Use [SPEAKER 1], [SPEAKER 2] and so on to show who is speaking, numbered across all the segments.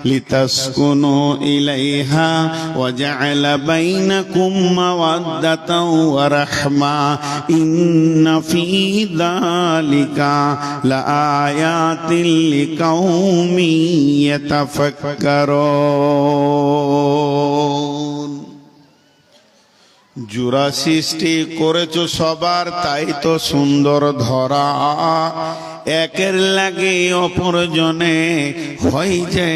[SPEAKER 1] লিতাসকুনু ইলাইহা ওয়া জাআলা বাইনাকুম মাওয়াদ্দাতাও ওয়া রাহমা ইন্না ফী যালিকা লাআয়াতিল লিকাউমিন ইয়াতাফাক্কারুন। জোড়া সৃষ্টি করেছো সবার, তাই তো সুন্দর ধরা। একের লাগে অপরজনে হয় যে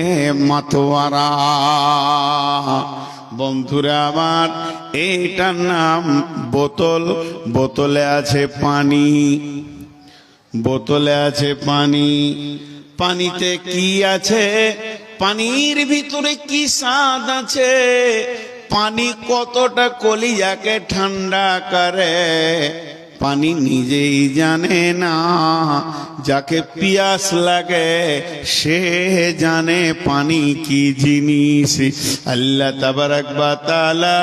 [SPEAKER 1] মাতোয়ারা। বন্ধুরা আমার, এইটার নাম বোতল। বোতলে আছে পানি, বোতলে আছে পানি। পানিতে কি আছে? পানির ভিতরে কি স্বাদ আছে? পানি কতটা কলিজাকে ঠান্ডা করে পানি নিজেই জানে না। যাকে পিয়াস লাগে সে জানে পানি কি জিনিস। আল্লাহ তাবারাক ওয়া তাআলা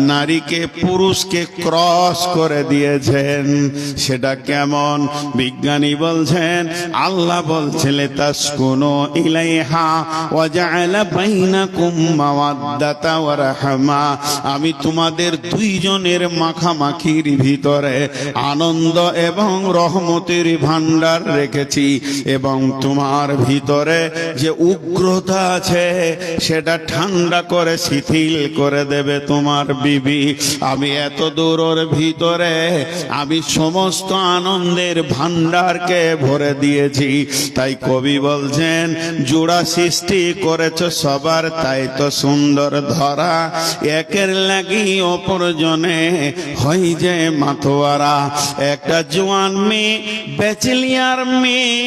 [SPEAKER 1] নারীকে পুরুষকে ক্রস করে দিয়েছেন। সেটা কেমন? বিজ্ঞানী বলছেন, আল্লাহ বলছেন লিতাসকুনু ইলাইহা ওয়া জাআলা বাইনাকুম মাওয়াদ্দাতা ওয়া রাহমা। আমি তোমাদের দুইজনের মাখামাখির ভিতরে আনন্দ এবং রহমতের ভান্ডার রেখেছি, এবং তোমার ভিতরে যে উগ্রতা আছে সেটা ঠান্ডা করে শিথিল করে দেবে তোমার বিবি। আমি এত দূরের ভিতরে আমি সমস্ত আনন্দের ভান্ডারকে ভরে দিয়েছি। তাই কবি বলছেন, জোড়া সৃষ্টি করেছ সবার, তাই তো সুন্দর ধরা। একের লাগি অপরজনে হয় যে মাতোয়ারা। একটা জোয়ান মেয়ে, ব্যাচেলিয়ার মেয়ে,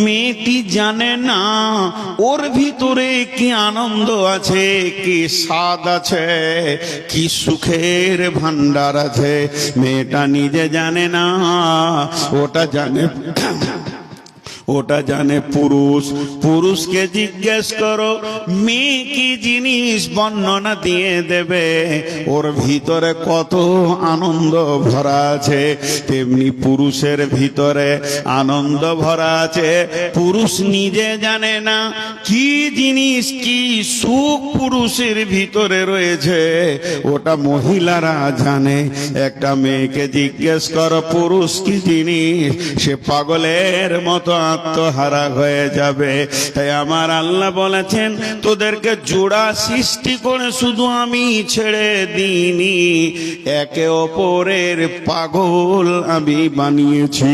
[SPEAKER 1] মেয়েটি জানে না ওর ভিতরে কি আনন্দ আছে, কি স্বাদ আছে, কি সুখের ভান্ডার আছে। মেয়েটা নিজে জানে না, ওটা জানে ওটা জানে পুরুষ। পুরুষকে জিজ্ঞেস করো মেয়ে কি জিনিস, বর্ণনা দিয়ে দেবে ওর ভিতরে কত আনন্দ ভরা আছে। তেমনি পুরুষের ভিতরে আনন্দ ভরা আছে। পুরুষ নিজে জানে না কি জিনিস, কি সুখ পুরুষের ভিতরে রয়েছে, ওটা মহিলারা জানে। একটা মেয়েকে জিজ্ঞেস করো পুরুষ কি জিনিস, সে পাগলের মতো আত্মহারা হয়ে যাবে। তাই আমার আল্লাহ বলেছেন, তোদেরকে জোড়া সৃষ্টি করে শুধু আমি ছেড়ে দিইনি, একে অপরের পাগল আমি বানিয়েছি।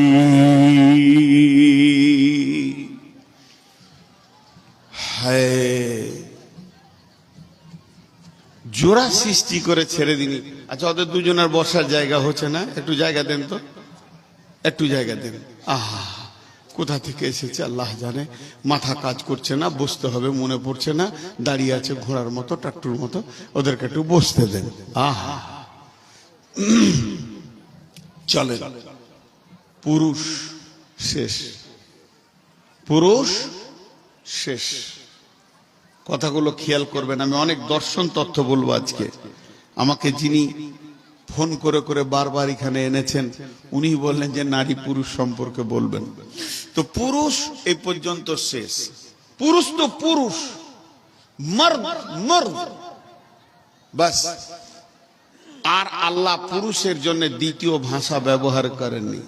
[SPEAKER 1] জোড়া সৃষ্টি করে ছেড়ে দিনি। আচ্ছা, ওদের দুজনের বসার জায়গা হচ্ছে না? একটু জায়গা দেন তো, একটু জায়গা দেন। আহা, কোথা থেকে এসেছে আল্লাহ জানে। মাথা কাজ করছে না, বসতে হবে মনে পড়ছে না, দাঁড়িয়ে আছে ঘোড়ার মতো, ট্রাক্টর মতো। ওদেরকে একটু বসতে দেন। আহা, চলে। পুরুষ শেষ, পুরুষ শেষ। কথাগুলো খেয়াল করবেন। আমি অনেক দর্শন তথ্য বলবো আজকে। আমাকে যিনি ফোন করে করে বারবার এখানে এনেছেন, উনি বললেন যে নারী পুরুষ সম্পর্কে বলবেন। তো পুরুষ এই পর্যন্ত শেষ। পুরুষ তো পুরুষ, মর্দ মর্দ, বাস। আর আল্লাহ পুরুষের জন্য দ্বিতীয় ভাষা ব্যবহার করেননি।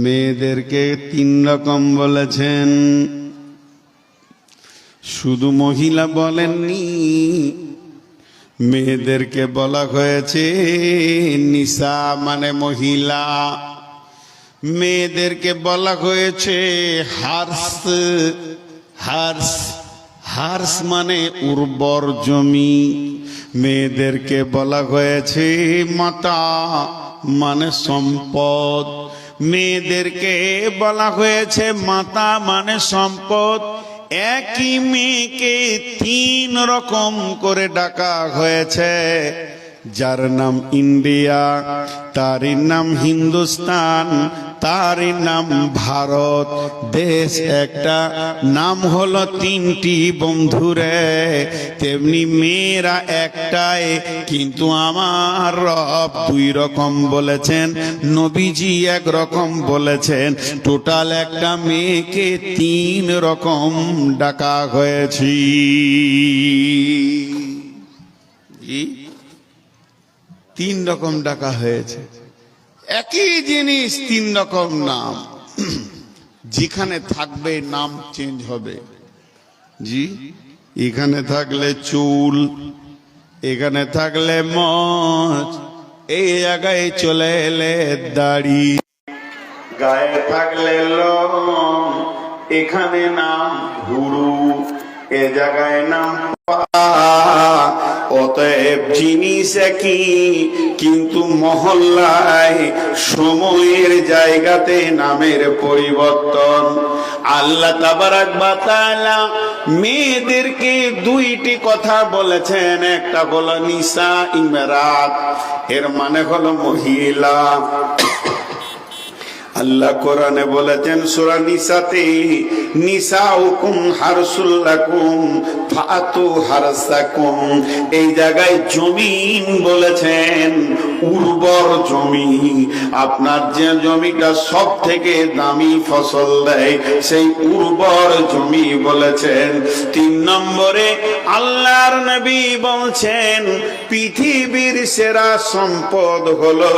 [SPEAKER 1] মেয়েদেরকে 3 রকম বলেছেন, শুধু মহিলা বলেননি। মেয়েদেরকে বলা হয়েছে নিসা মানে মহিলা, মেয়েদেরকে বলা হয়েছে হার্স। হার্স, হার্স মানে উর্বর জমি। মেয়েদেরকে বলা হয়েছে মাতা মানে সম্পদ। মেয়েদেরকে বলা হয়েছে মাতা মানে সম্পদ। একই মেয়েকে 3 রকম করে ডাকা হয়েছে। যার নাম ইন্ডিয়া, তার নাম হিন্দুস্তান, তার নাম ভারত। দেশ একটা, নাম হলো তিনটি বন্ধুরে, তেমনি মেয়েরা একটাই, কিন্তু আমার রব দুই রকম বলেছেন, নবীজি এক রকম বলেছেন। টোটাল একটা মেয়েকে তিন রকম ডাকা হয়েছে। তিন রকম ডাকা হয়েছে, একই জিনিস তিন রকম নাম। যেখানে থাকবে নাম চেঞ্জ হবে। জি, এখানে থাকলে চুল, এখানে থাকলে মচ, এই জায়গায় চলে এলে দাড়ি, গায়ে থাকলে লোম, এখানে নাম ভুরু, এ জায়গায় নাম পা। অতএব জিনিস একই, কিন্তু মহল্লায় সময়ের জায়গাতে নামের পরিবর্তন। আল্লাহ তাবারাক ওয়া তাআলা মেয়েদেরকে দুইটি কথা বলেছেন, একটা হলো নিসা ইমরাত, এর মানে হলো মহিলা। আল্লাহ কোরআনে বলেছেন সূরা নিসাতে, নিসাউকুম হারসুল লাকুম ফাতু হারসাকুম। এই জায়গায় জমিন বলেছেন উর্বর জমি, আপনার যে জমিটা সব থেকে দামি ফসল দেয় সেই উর্বর জমি বলেছেন। তিন নম্বরে আল্লাহর নবী বলছেন পৃথিবীর সেরা সম্পদ হলো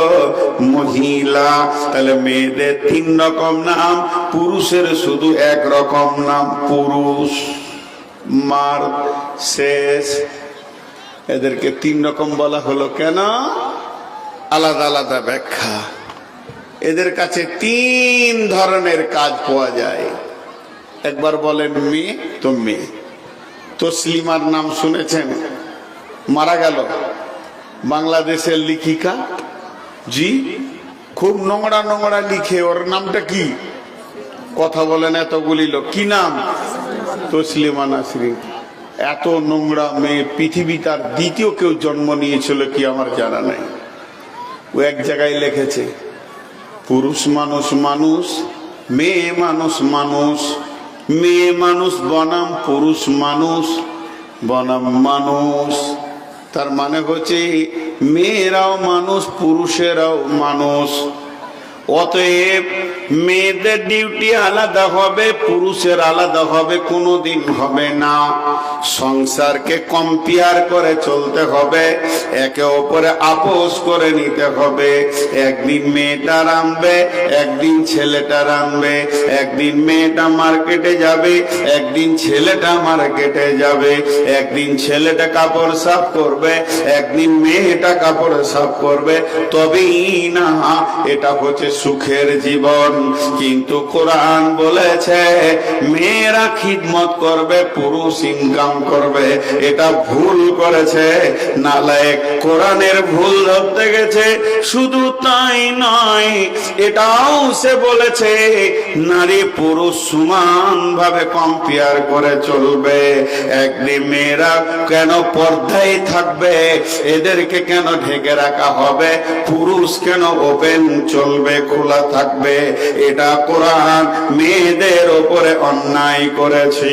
[SPEAKER 1] মহিলা। তাহলে মেয়েদের তিন রকম নাম, পুরুষের শুধু এক রকম নাম, পুরুষ মার শেষ। এদেরকে তিন রকম বলা হলো কেন? আলাদা আলাদা ব্যাখ্যা। এদের কাছে তিন ধরনের কাজ পাওয়া যায়। একবার বলেন মেয়ে তো মেয়ে। তসলিমার নাম শুনেছেন? মারা গেল, বাংলাদেশের লেখিকা। জি, খুব নোংরা নোংরা লিখে। ওর নামটা কি? কথা বলেন এতগুলি লোক, কি নাম? তসলিমা নাসরিন। এত নোংরা মেয়ে পৃথিবী তার দ্বিতীয় কেউ জন্ম নিয়েছিল কি আমার জানা নাই। ও এক জায়গায় লিখেছে পুরুষ মানুষ মানুষ, মেয়ে মানুষ মানুষ, মেয়ে মানুষ বনাম পুরুষ মানুষ বনাম মানুষ। তার মানে হচ্ছে মেয়েরাও মানুষ, পুরুষেরাও মানুষ। অতএব মেয়েদের ডিউটি আলাদা হবে, পুরুষের আলাদা হবে, কোনোদিন হবে না। সংসারকে কম্পেয়ার করে চলতে হবে, একে অপরে আপোষ করে নিতে হবে। একদিন মেয়েটা রাঁধবে, একদিন ছেলেটা রাঁধবে, একদিন মেয়েটা মার্কেটে যাবে, একদিন ছেলেটা মার্কেটে যাবে, একদিন ছেলেটা কাপড় সাফ করবে, একদিন মেয়েটা কাপড় সাফ করবে। তবেই না এটা হচ্ছে সুখের জীবন। কিন্তু কোরআন বলেছে মেয়েরা খিদমত করবে, পুরুষ ইনকাম করবে। এটা ভুল করেছে, নালায়েক কোরআনের ভুল ধরতে গেছে। শুধু তাই নয়, এটাও সে বলেছে নারী পুরুষ সমান ভাবে কম্পেয়ার করে চলবে। একদিন মেয়েরা কেন পর্দায় থাকবে, এদেরকে কেন ঢেকে রাখা হবে? পুরুষ কেন ওপেন চলবে, খোলা থাকবে? এটা কোরআন মেয়েদের উপরে অন্যায় করেছে।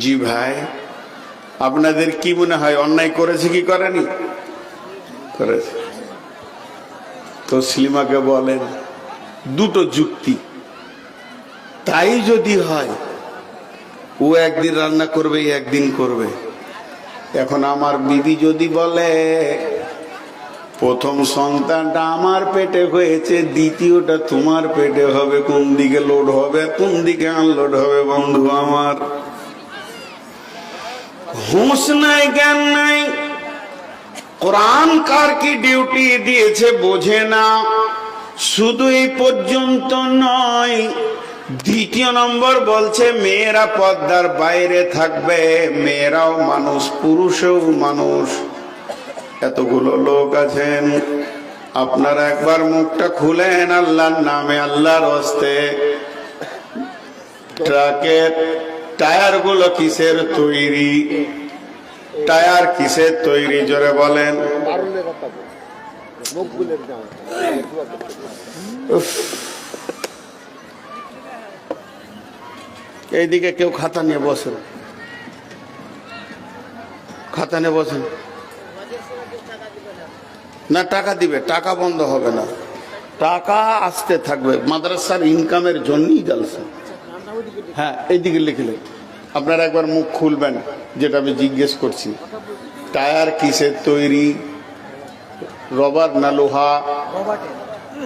[SPEAKER 1] জি ভাই, আপনাদের কি মনে হয় অন্যায় করেছে কি করেনি? করেছে। তসলিমাকে বলেন দুটো যুক্তি। তাই যদি হয়, ও একদিন রান্না করবে, একদিন করবে। এখন আমার বিবি যদি বলে প্রথম সন্তানটা আমার পেটে হয়েছে, দ্বিতীয়টা তোমার পেটে হবে, কোন দিকে লোড হবে, কোন দিকে আনলোড হবে? বন্ধু আমার, হুঁশ নাই, জ্ঞান নাই। কোরআন কার কি ডিউটি দিয়েছে বোঝে না। শুধু এই পর্যন্ত নয়, দ্বিতীয় নম্বর বলছে মেয়েরা পর্দার বাইরে থাকবে। মেয়েরাও মানুষ, পুরুষও মানুষ। এতগুলো লোক আছেন, আপনারা একবার মুখটা খুলেন আল্লাহর নামে, আল্লাহর হস্তে। ট্রাকের টায়ার গুলো কিসের তৈরি? টায়ার কিসের তৈরি জোরে বলেন? উফ। এইদিকে কেউ খাতা নিয়ে বসেন, খাতা নিয়ে বসেন। না, টাকা দিবে, টাকা বন্ধ হবে না, টাকা আসতে থাকবে। মাদ্রাসার ইনকামের জন্যই জালসা। হ্যাঁ, এইদিকে লিখলে আপনারা একবার মুখ খুলবেন, যেটা আমি জিজ্ঞেস করছি। টায়ার কিসের তৈরি? রবার না লোহা?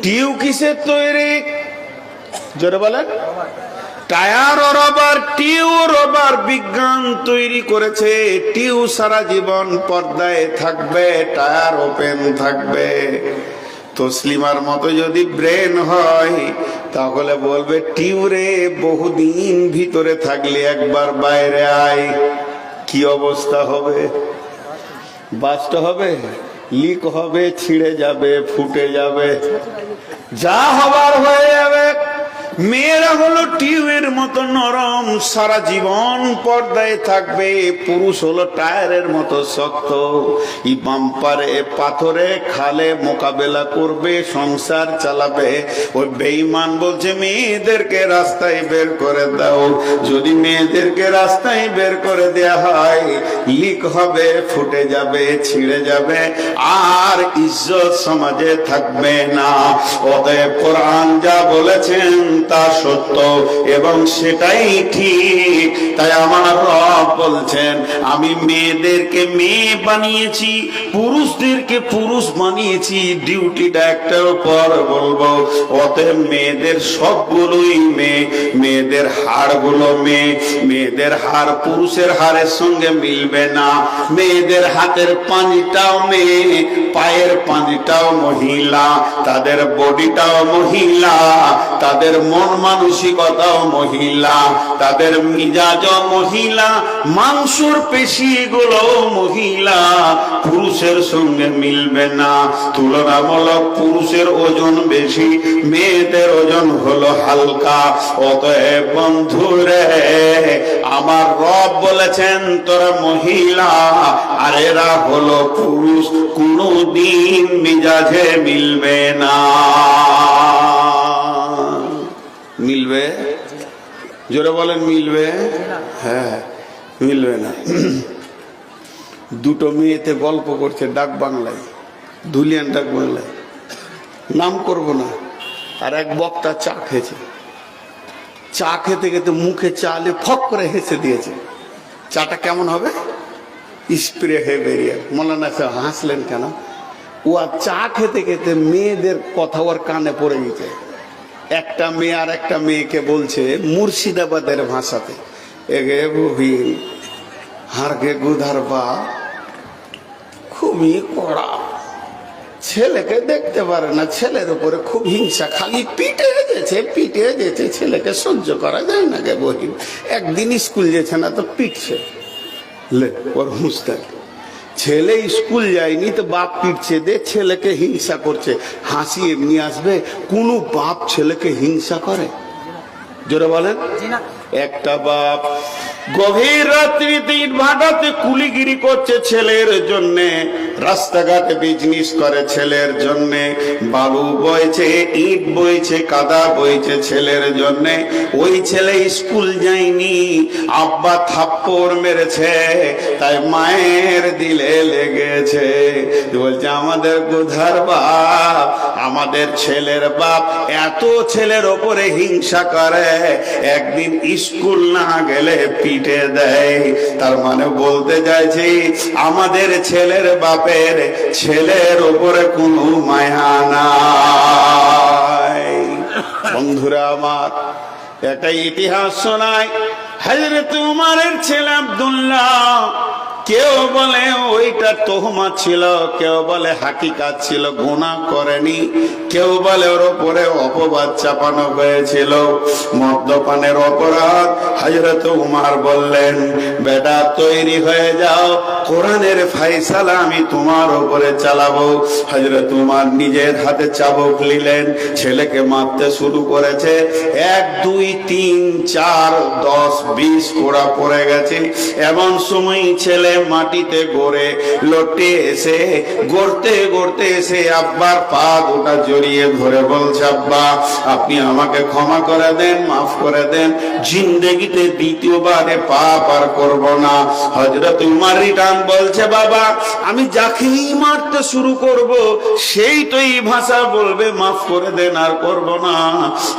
[SPEAKER 1] টিউ কিসের তৈরি? জোরে বলেন। টায়ার ও রবার, টিউ রবার বিজ্ঞান তৈরি করেছে। টিউ সারা জীবন পর্দায় থাকবে, টায়ার ওপেন থাকবে। তসলিমার মতো যদি ব্রেন হয় তাহলে বলবে টিউরে বহুদিন ভিতরে থাকলে একবার বাইরে আয়। কি অবস্থা হবে? বাস্ট হবে, লিক হবে, ছিঁড়ে যাবে, ফুটে যাবে, যা হবার হয়ে যাবে। মেয়েরা হলো টিউবের মতো নরম, সারা জীবন পর্দায় থাকবে। পুরুষ হলো টায়ারের মতো শক্ত, ই বাম্পারে পাথরে খালে মোকাবেলা করবে, সংসার চালাবে। ওই বেঈমান বলছে মেয়েদেরকে রাস্তায় বের করে দাও। যদি মেয়েদেরকে রাস্তায় বের করে দেয়া হয়, লিক হবে, ফুটে যাবে, ছিঁড়ে যাবে, আর ইজ্জত সমাজে থাকবে না। অতএব কোরআন যা বলেছেন তা সত্য এবং সেটাই ঠিক। তাই আমার রব বলছেন, আমি মেয়েদেরকে মেয়ে বানিয়েছি, পুরুষদেরকে পুরুষ বানিয়েছি। ডিউটিটা একটার উপর বলবো। অতএব মেয়েদের সবগুলোই মেয়ে, মেয়েদের হাড়গুলো মেয়ে। মেয়েদের হাড় পুরুষের হাড়ের সঙ্গে মিলবে না। মেয়েদের হাতের পানিটাও মেয়ে, পায়ের পানিটাও মহিলা, তাদের বডিটাও মহিলা, তাদের মন মানসিকতাও মহিলা, তাদের মিজাজও মহিলা, মাংসর পেশিগুলো মহিলা। পুরুষের সঙ্গে মিলবে না। তুলনামূলক পুরুষের ওজন বেশি, মেয়েদের ওজন হলো হালকা। অতএব বন্ধুরে, আমার রব বলেছেন তোরা মহিলা আর এরা হলো পুরুষ, কোনদিন মিজাজে মিলবে না। মিলবে? জোরে বলেন, মিলবে? হ্যাঁ, মিলবে না। দুটো মেয়েতে গল্প করছে ডাক বাংলায়, ধুলিয়ান ডাক বাংলায়, নাম করব না। আর এক বক্তা চা খেয়েছে, চা খেতে খেতে মুখে চালে ফক করে হেসে দিয়েছে। চাটা কেমন হবে? স্প্রে হয়ে বেরিয়ে। মৌলানা সাহেব হাসলেন কেন? ও আর চা খেতে খেতে মেয়েদের কথা ওর কানে পড়ে গেছে। একটা মেয়ে আর একটা মেয়েকে বলছে মুর্শিদাবাদের ভাষাতে, এগে বুহিন হারকে গুধার বা, খুবই কড়া, ছেলেকে দেখতে পারে না, ছেলের উপরে খুব হিংসা, খালি পিটে যেছে, ছেলেকে সহ্য করা যায় না গে বহিন। একদিন স্কুল যেছে না তো পিটছে। ওর হুঁশটা, ছেলে স্কুল যায়নি তো বাপ পিটছে, দে ছেলেকে হিংসা করছে। হাসি এমনি আসবে? কোন বাপ ছেলেকে হিংসা করে? জোরে বলেন। একটা বাপ গভীর রাত্রিতে ইট ভাটাতে কুলিগিরি করছে ছেলের জন্যে, রাস্তাঘাটে বিজনেস করে ছেলের জন্যে, বালু বইছে, ইট বইছে, কাদা বইছে ছেলের জন্যে। ওই ছেলে স্কুল যায়নি, আব্বা থাপ্পড় মেরেছে, তাই মায়ের দিলে লেগেছে। বলছে আমাদের গোধার বাপ, আমাদের ছেলের বাপ এত ছেলের ওপরে হিংসা করে, একদিন স্কুল না গেলে পিটে দেয়। তার মানে বলতে চাইছি, আমাদের ছেলের বাপের ছেলের ওপরে কোনো মায়া নাই। বন্ধুরা আমার, একটা ইতিহাস শোনায়। হযরত উমরের ছেলে আব্দুল্লাহ, কেউ বলে ওইটা তোহমত ছিল, কেউ বলে হাকিকাত ছিল, গুনাহ করেনি, কেউ বলে ওর উপরে অপবাদ চাপানো হয়েছিল, মদ্যপানের অপরাধ। হযরত উমর বললেন, বেটা তৈরি হয়ে যাও, কোরআনের ফয়সালা আমি তোমার উপরে চালাবো। হযরত উমর নিজের হাতে চাবুক নিলেন, ছেলেকে মারতে শুরু করেছে। 1 2 3 4 10 20 কোড়া পড়ে গেছে। এমন সময় ছেলে মাটিতে গড়ে লটে এসে গড়তে গড়তে এসে আব্বার পা দুটা জড়িয়ে ধরে বলছে, আব্বা আপনি আমাকে ক্ষমা করে দেন, মাফ করে দেন, জিন্দেগিতে দ্বিতীয়বারে পাপ আর করব না। হযরত উমর রিটার্ন বলছে, বাবা আমি যাকেই মারতে শুরু করব সেই তো এই ভাষা বলবে মাফ করে দেন, আর করব না।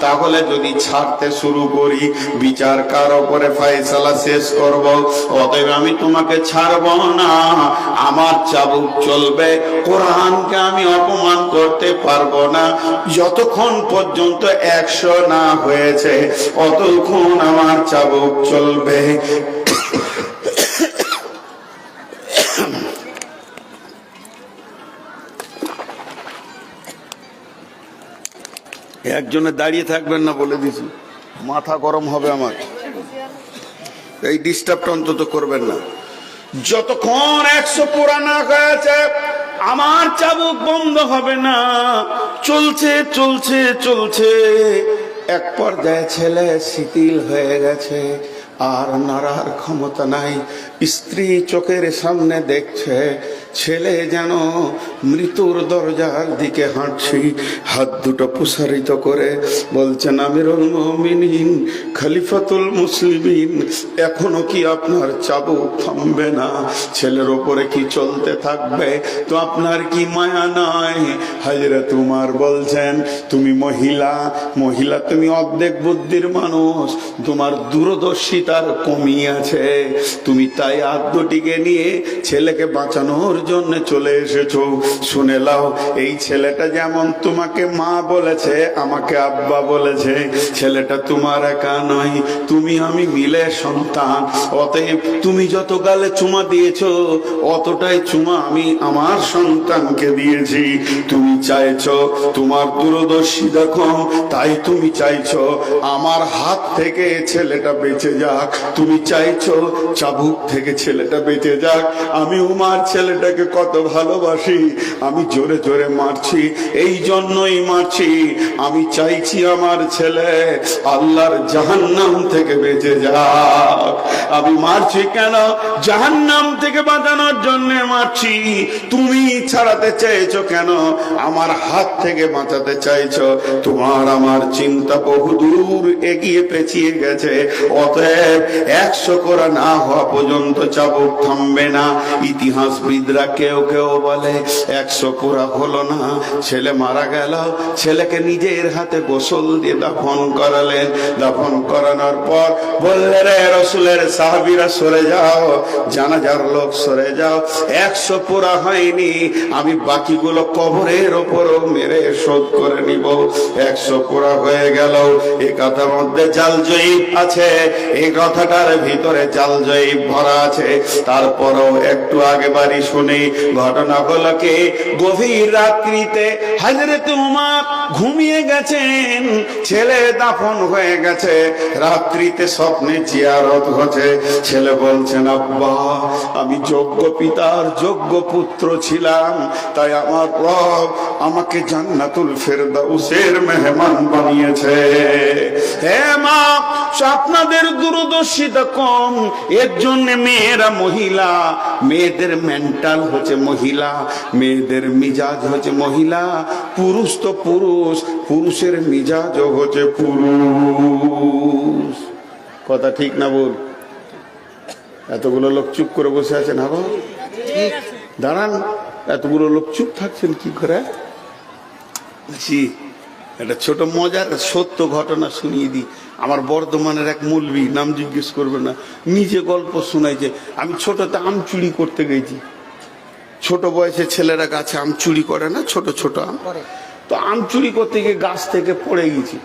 [SPEAKER 1] তাহলে যদি ছাড়তে শুরু করি বিচার কার উপরে ফয়সালা শেষ করব। অতএব আমি তোমাকে ছাড়ব না, আমার চাবুক চলবে, কোরআনকে আমি অপমান করতে পারবো না। যতক্ষণ পর্যন্ত 100 না হয়েছে অতক্ষণ আমার চাবুক চলবে। একজনে দাঁড়িয়ে থাকবেন না বলে দিছি, মাথা গরম হবে আমার। এই ডিস্টার্বটা অন্তত করবেন না। যতক্ষণ 100 পুরা না হয়েছে আমার চাবুক বন্ধ হবে না। চলছে চলছে চলছে, এক পর্যায়ে ছেলে শিথিল হয়ে গেছে, আর নাড়ার ক্ষমতা নাই। স্ত্রী চোখের সামনে দেখছে ছেলে যেন মৃত্যুর দরজার দিকে হাঁটছি। হাত দুটো প্রসারিত করে বলছেন, আমিরুল মুমিনিন, খলিফাতুল মুসলিমিন, এখনো কি আপনার চাবুক থামবে না? ছেলের ওপরে কি চলতে থাকবে? তো আপনার কি মায়া নয়? হযরত উমর বলছেন, তুমি মহিলা, তুমি অর্ধেক বুদ্ধির মানুষ, তোমার দূরদর্শিতার কমি আছে। তুমি তাই আদ্যটিকে নিয়ে ছেলেকে বাঁচানোর জন্য চলে এসেছো। শুনে লাও, এই ছেলেটা যেমন তোমাকে মা বলেছে, আমাকে আব্বা বলেছে, ছেলেটা তোমার একা নয়, তুমি আমি মিলে সন্তান। অতএব তুমি যত গালে চুমা দিয়েছো অতটাই চুমা আমি আমার সন্তানকে দিয়েছি। তুমি চাইছো তোমার দূরদর্শিতা কম, তাই তুমি চাইছো আমার হাত থেকে ছেলেটা বেঁচে যাক। তুমি চাইছো চাবুক থেকে ছেলেটা বেঁচে যাক। আমি উমার ছেলেটাকে কত ভালোবাসি, আমি জোরে জোরে মারছি, এই জন্যই মারছি। আমি চাইছি আমার ছেলে আল্লাহর জাহান্নাম থেকে বেঁচে যাক। আমি মারছি কেন? জাহান্নাম থেকে বাঁচানোর জন্য মারছি। তুমি ছাড়াতে চাইছো কেন? আমার হাত থেকে বাঁচাতে চাইছো। তোমার আমার চিন্তা বহুদূর এগিয়ে পেছিয়ে গেছে। অতএব 100 করা না হওয়া পর্যন্ত চাবুক থামবে না। ইতিহাসবিদরা কেউ কেউ বলে 100 পুরা হলো না, ছেলে মারা গেল, ছেলেকে নিজের হাতে গোসল দিয়ে দাফন করালেন। দাফন করানোর পর বললেন, রে রাসূলের সাহাবীরা সরে যাও, জানাজার লোক সরে যাও, 100 পুরা হয়নি, আমি বাকিগুলো কবরের ওপরও মেরে শোধ করে নিব। 100 পুরা হয়ে গেল। এই কথার মধ্যে জাল জয়ীব আছে, এই কথাটার ভিতরে জাল জয়ীব ভরা আছে। তারপরও একটু আগে বাড়ি শুনি, ঘটনা হলো কি, গভীর রাত্রিতে হযরত উমর ঘুমিয়ে গেছেন, ছেলে দাফন হয়ে গেছে। রাত্রিতে স্বপ্নে জিয়ারত হচ্ছে। ছেলে বলছেন, আব্বা আমি যোগ্য পিতার যোগ্য পুত্র ছিলাম, তাই আমার রব আমাকে জান্নাতুল ফেরদাউসের মেহমান বানিয়েছে। হে মা, আপনাদের দূরদর্শিতা কম, এর জন্য মেয়েরা মহিলা, মেয়েদের মেন্টাল হচ্ছে মহিলা, মেয়েদের মিজাজ হচ্ছে মহিলা। পুরুষ তো পুরুষ, পুরুষের মিজাজও হচ্ছে পুরুষ। কথা ঠিক না বল? এতগুলো লোক চুপ করে বসে আছেন, হাগো দাঁড়ান, এতগুলো লোক চুপ থাকছেন কি করে? একটা ছোট মজার সত্য ঘটনা শুনিয়ে দিই। আমার বর্ধমানের এক মৌলবি, নাম জিজ্ঞেস করবে না, নিজে গল্প শোনাইছে। আমি ছোটতে আম চুরি করতে গেছি। ছোট বয়সে ছেলেরা গাছে আম চুরি করে না, ছোট ছোট আম। তো আম চুরি করতে গিয়ে গাছ থেকে পড়ে গেছি,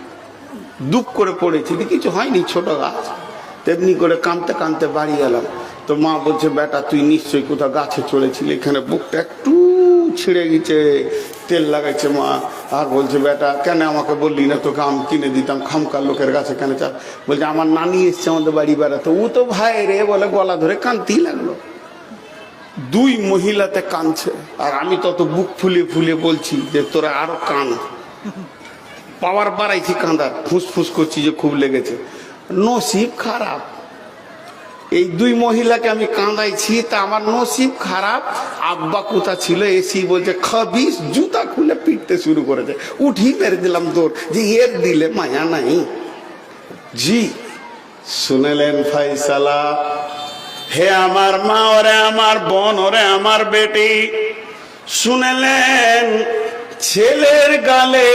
[SPEAKER 1] দুপ করে পড়েছি, কিছু হয়নি, ছোট গাছ। তেমনি করে কাঁদতে কাঁদতে বাড়ি গেলাম। তো মা বলছে, বেটা তুই নিশ্চয়ই কোথাও গাছে চড়েছিলি, এখানে বুকটা একটু ছিঁড়ে গেছে, তেল লাগাইছে মা। আর বলছে, বেটা কেন আমাকে বললি না, তোকে আম কিনে দিতাম, খামকার লোকের কাছে কেন চা? বলছে, আমার নানি এসছে আমাদের বাড়ি বেড়াতে, ও তো ভাই রে বলে গলা ধরে কাঁদতেই লাগলো। 2 মহিলাতে কাঁদছে, আর আমি তত বুক ফুলিয়ে ফুলিয়ে বলছি যে তোরা আরো কান। পাওয়ার বাড়াইছি কাঁদার, ফুসফুস করছি যে খুব লেগেছে। নসিব খারাপ, এই দুই মহিলাকে আমি কাঁদাইছি, তা আমার নসিব খারাপ। আব্বা কোথা ছিল, এসি বলছে খাবিস, জুতা খুলে পিটতে শুরু করেছে। উঠি মেরে দিলাম দৌড়, যে এর দিলে মায়া নাই। জি শুনেলেন ফাইসালা? হে আমার মা, ওরে আমার বোন, ওরে আমার বেটি, শুনেলেন ছেলের গালে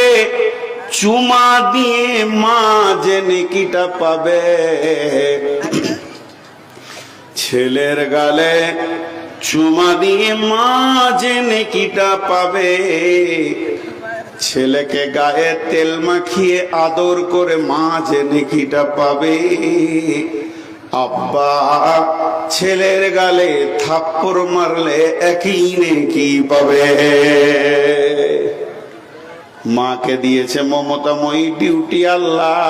[SPEAKER 1] চুমা দিয়ে মা যে নেকিটা পাবে, ছেলের গালে চুমা দিয়ে মা যে নেকিটা পাবে, ছেলেকে গায়ে তেল মাখিয়ে আদর করে মা যে নেকিটা পাবে, আব্বা ছেলের গালে থাপ্পড় মারলে একই নেকি পাবে। মাকে দিয়েছে মমতাময়ী ডিউটি আল্লাহ,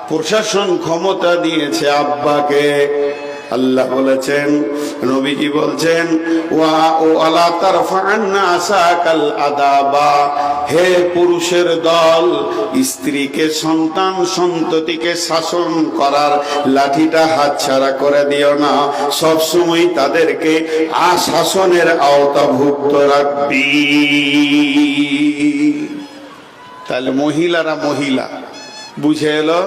[SPEAKER 1] প্রশাসন ক্ষমতা দিয়েছে আব্বাকে। আল্লাহ বলেছেন, নবীজি বলছেন, ওয়া ও আলা তারফা'ন্না আসাকাল আদাবা, হে পুরুষের দল, স্ত্রীকে সন্তান সন্ততিকে শাসন করার লাঠিটা হাতছাড়া করে দিও না, সব সময় তাদেরকে শাসনের আওতাভুক্ত রাখবি। তাহলে মহিলারা মহিলা, বুঝে এলো?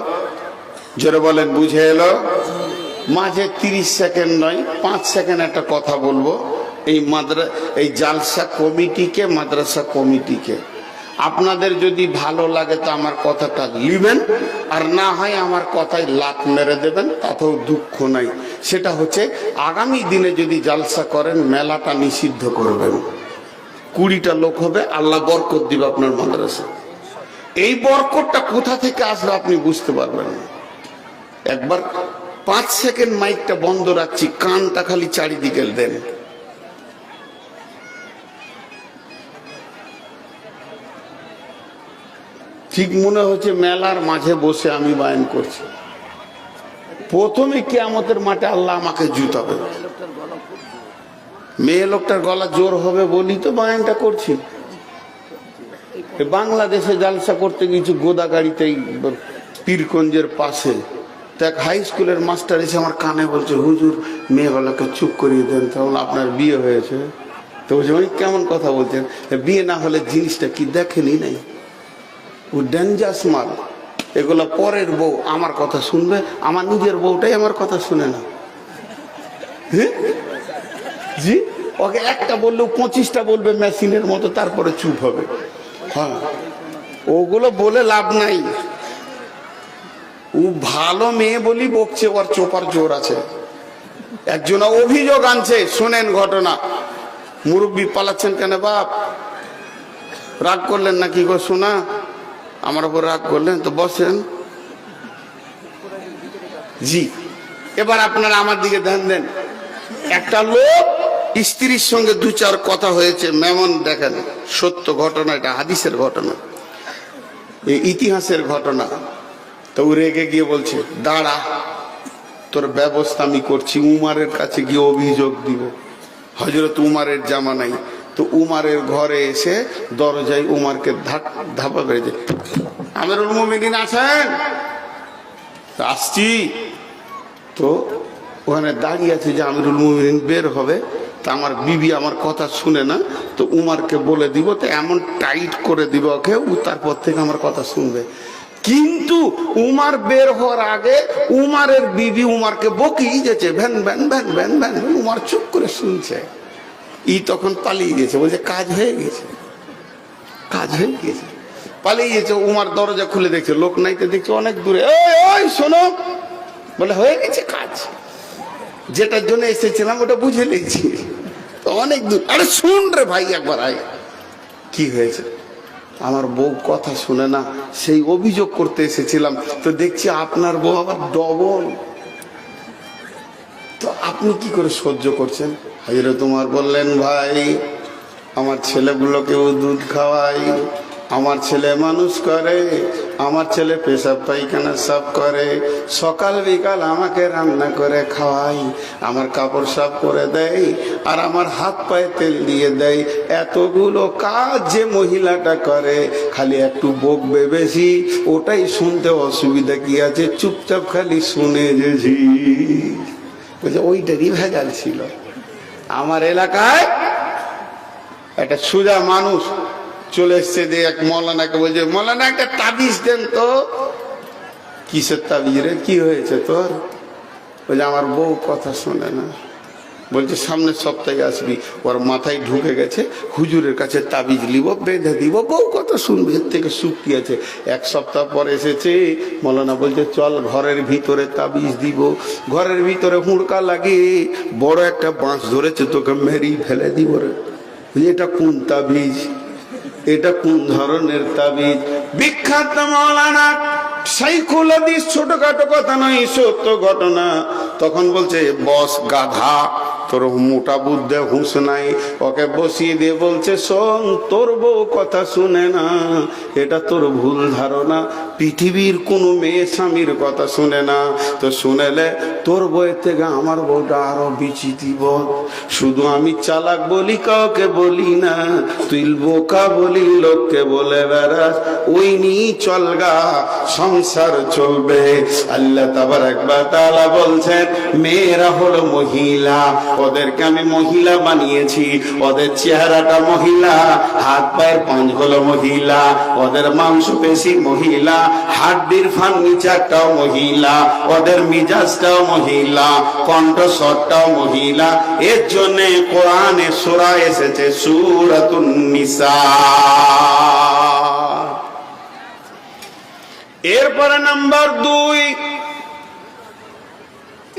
[SPEAKER 1] জোরে বলেন, বুঝে এলো? মাঝে 30 সেকেন্ড নয়, 5 সেকেন্ড একটা কথা বলবো। এই জালসা কমিটিকে, মাদ্রাসা কমিটিকে, আপনাদের যদি ভালো লাগে তো আমার কথাটা লিবেন, আর না হয় আমার কথায় লাত মেরে দেবেন, তাতেও দুঃখ নাই। সেটা হচ্ছে আগামী দিনে যদি জালসা করেন মেলাটা নিষিদ্ধ করবেন। 20টা লোক হবে, আল্লাহ বরকত দিবে আপনার মাদ্রাসা। এই বরকতটা কোথা থেকে আসবে আপনি বুঝতে পারবেন না। একবার 5 সেকেন্ড মাইকটা বন্ধ রাখছি, কানটা খালি চারিদিকে দেন। ঠিক মনে হচ্ছে মেলার মাঝে বসে আমি বায়ান করছি। প্রথমে কিয়ামতের মাঠে আল্লাহ আমাকে জুতাবে। মেয়ে লোকটার গলা জোর হবে বলি তো বায়ানটা করছি। বাংলাদেশে জালসা করতে গিয়েছি গোদাগাড়িতে, পীরগঞ্জের পাশে। এক হাই স্কুলের মাস্টার এসে আমার কানে বলছে, হুজুর মেয়েগুলোকে চুপ করিয়ে দেন, তাহলে আপনার বিয়ে হয়েছে। তো বলছে, ওই কেমন কথা বলছেন, বিয়ে না হলে জিনিসটা কি দেখেনি নাই, ও ডেঞ্জাস মাল। এগুলো পরের বউ আমার কথা শুনবে, আমার নিজের বউটাই আমার কথা শুনে না। জি, ওকে একটা বললেও 25টা বলবে মেশিনের মতো, তারপরে চুপ হবে। হ্যাঁ, ওগুলো বলে লাভ নাই। ও ভালো মেয়ে বলি বকছে, ওর চোপার জোর আছে। একজন অভিযোগ আনছে, শোনেন ঘটনা। মুরব্বী পালাচ্ছেন কেন বাপ? রাগ করলেন নাকি গো শোনা? আমার উপর রাগ করলেন তো বসেন। জি, এবার আপনারা আমার দিকে ধ্যান দেন। একটা লোক স্ত্রীর সঙ্গে 2-4 কথা হয়েছে, মেমন দেখেন, সত্য ঘটনা, এটা হাদিসের ঘটনা, ইতিহাসের ঘটনা। তো রেগে গিয়ে বলছে, দাঁড়া, তোর ব্যবস্থা আমি করছি। উমারের কাছে গিয়ে অভিযোগ দিব। হযরত উমারের জামানায় তো উমারের ঘরে এসে দরজায় উমারকে ধাপা বেঁধে, আমিরুল মুমিনিন আছেন? আসছি। তো ওখানে দাঁড়িয়ে আছে যে আমিরুল মুমিনিন বের হবে, তা আমার বিবি আমার কথা শুনে না, তো উমারকে বলে দিব, তো এমন টাইট করে দিব ওকে, ও তারপর থেকে আমার কথা শুনবে। কিন্তু উমার বের হওয়ার আগে উমারের বিবি উমারকে বকেই যেছে, ভ্যান ভ্যান ভ্যান ভ্যান ভ্যান। উমার চুপ করে শুনছে। তখন পালিয়ে গেছে, বলছে কাজ হয়ে গেছে, কাজ হয়ে গেছে, পালিয়ে গেছে। উমার দরজা খুলে দেখছে লোক নাই, তো দেখছে অনেক দূরে, ওই শোনো, বলে হয়ে গেছে কাজ, যেটার জন্য এসেছিলাম ওটা বুঝে নিয়েছি, তো অনেক দূর। আরে শুন রে ভাই, একবার আয়। কি হয়েছে? আমার বউ কথা শুনে না, সেই অভিযোগ করতে এসেছিলাম, তো দেখছি আপনার বউ আবার ডবল। তো আপনি কি করে সহ্য করছেন? হযরত উমর বললেন, ভাই আমার ছেলেগুলোকেও দুধ খাওয়াই, আমার ছেলে মানুষ করে, আমার ছেলে পেশাব পায়খানা সাফ করে, সকাল বিকাল আমাকে রান্না করে খাওয়াই, আমার কাপড় সাফ করে দেয়, আর আমার হাত পায়ে তেল দিয়ে দেয়। এতগুলো কাজ যে মহিলাটা করে, খালি একটু বকবে বেশি, ওটাই শুনতে অসুবিধা কি আছে, চুপচাপ খালি শুনে যেছি। বলছে ওইটারই ভেজাল ছিল। আমার এলাকায় একটা সুজা মানুষ চলে এসছে, দিয়ে এক মৌলানাকে বলছে, মৌলানা একটা তাবিজ দেন তো। কিসের তাবিজ রে, কি হয়েছে তোর? বলছে আমার বউ কথা শোনে না। বলছে সামনের সপ্তাহে আসবি। ওর মাথায় ঢুকে গেছে হুজুরের কাছে তাবিজ লিব, বেঁধে দিব, বউ কথা শুনবে, এর থেকে সুখ কি আছে। এক সপ্তাহ পরে এসেছে, মৌলানা বলছে চল ঘরের ভিতরে তাবিজ দিব। ঘরের ভিতরে হুড়কা লাগিয়ে বড় একটা বাঁশ ধরেছে, তোকে মেরেই ফেলে দিব রে। এটা কোন তাবিজ, এটা কোন ধরনের তাবিজ? বিখ্যাত মৌলানা শাইখুল হাদিস, ছোটখাটো কথা নয়, সত্য ঘটনা। তখন বলছে বস গাধা, তোর মোটা বুদ্ধে হুঁশ নাই। ওকে বসিয়ে দিয়ে বলছে শোন, তোর বউ কথা শুনে না, এটা তোর ভুল ধারণা। পৃথিবীর কোনো মেয়ে স্বামীর কথা শুনে না, তো শুনেলে তোর বউয়ের থেকে আমার বউটা আরো বিচিতিব। শুধু আমি চালাক বলি, কাউকে বলি না, তুই বোকা বলি লোককে বলে বেড়াস, ওই নিয়ে চলগা সংসার চলবে। আল্লাহ তাবারাক ওয়া তাআলা বলছেন মেয়েরা হলো মহিলা, ওদেরকে আমি মহিলা বানিয়েছি। ওদের চেহারাটা মহিলা, হাত পায়ের পাঁচ হলো মহিলা, ওদের মাংসপেশি মহিলা, হাড্ডির ফার্নিচারটাও মহিলা, ওদের মিজাজটাও মহিলা, কণ্ঠস্বরটাও মহিলা। এর জন্য কোরআনে সূরা এসেছে সূরাতুন নিসা। এরপরে নাম্বার 2,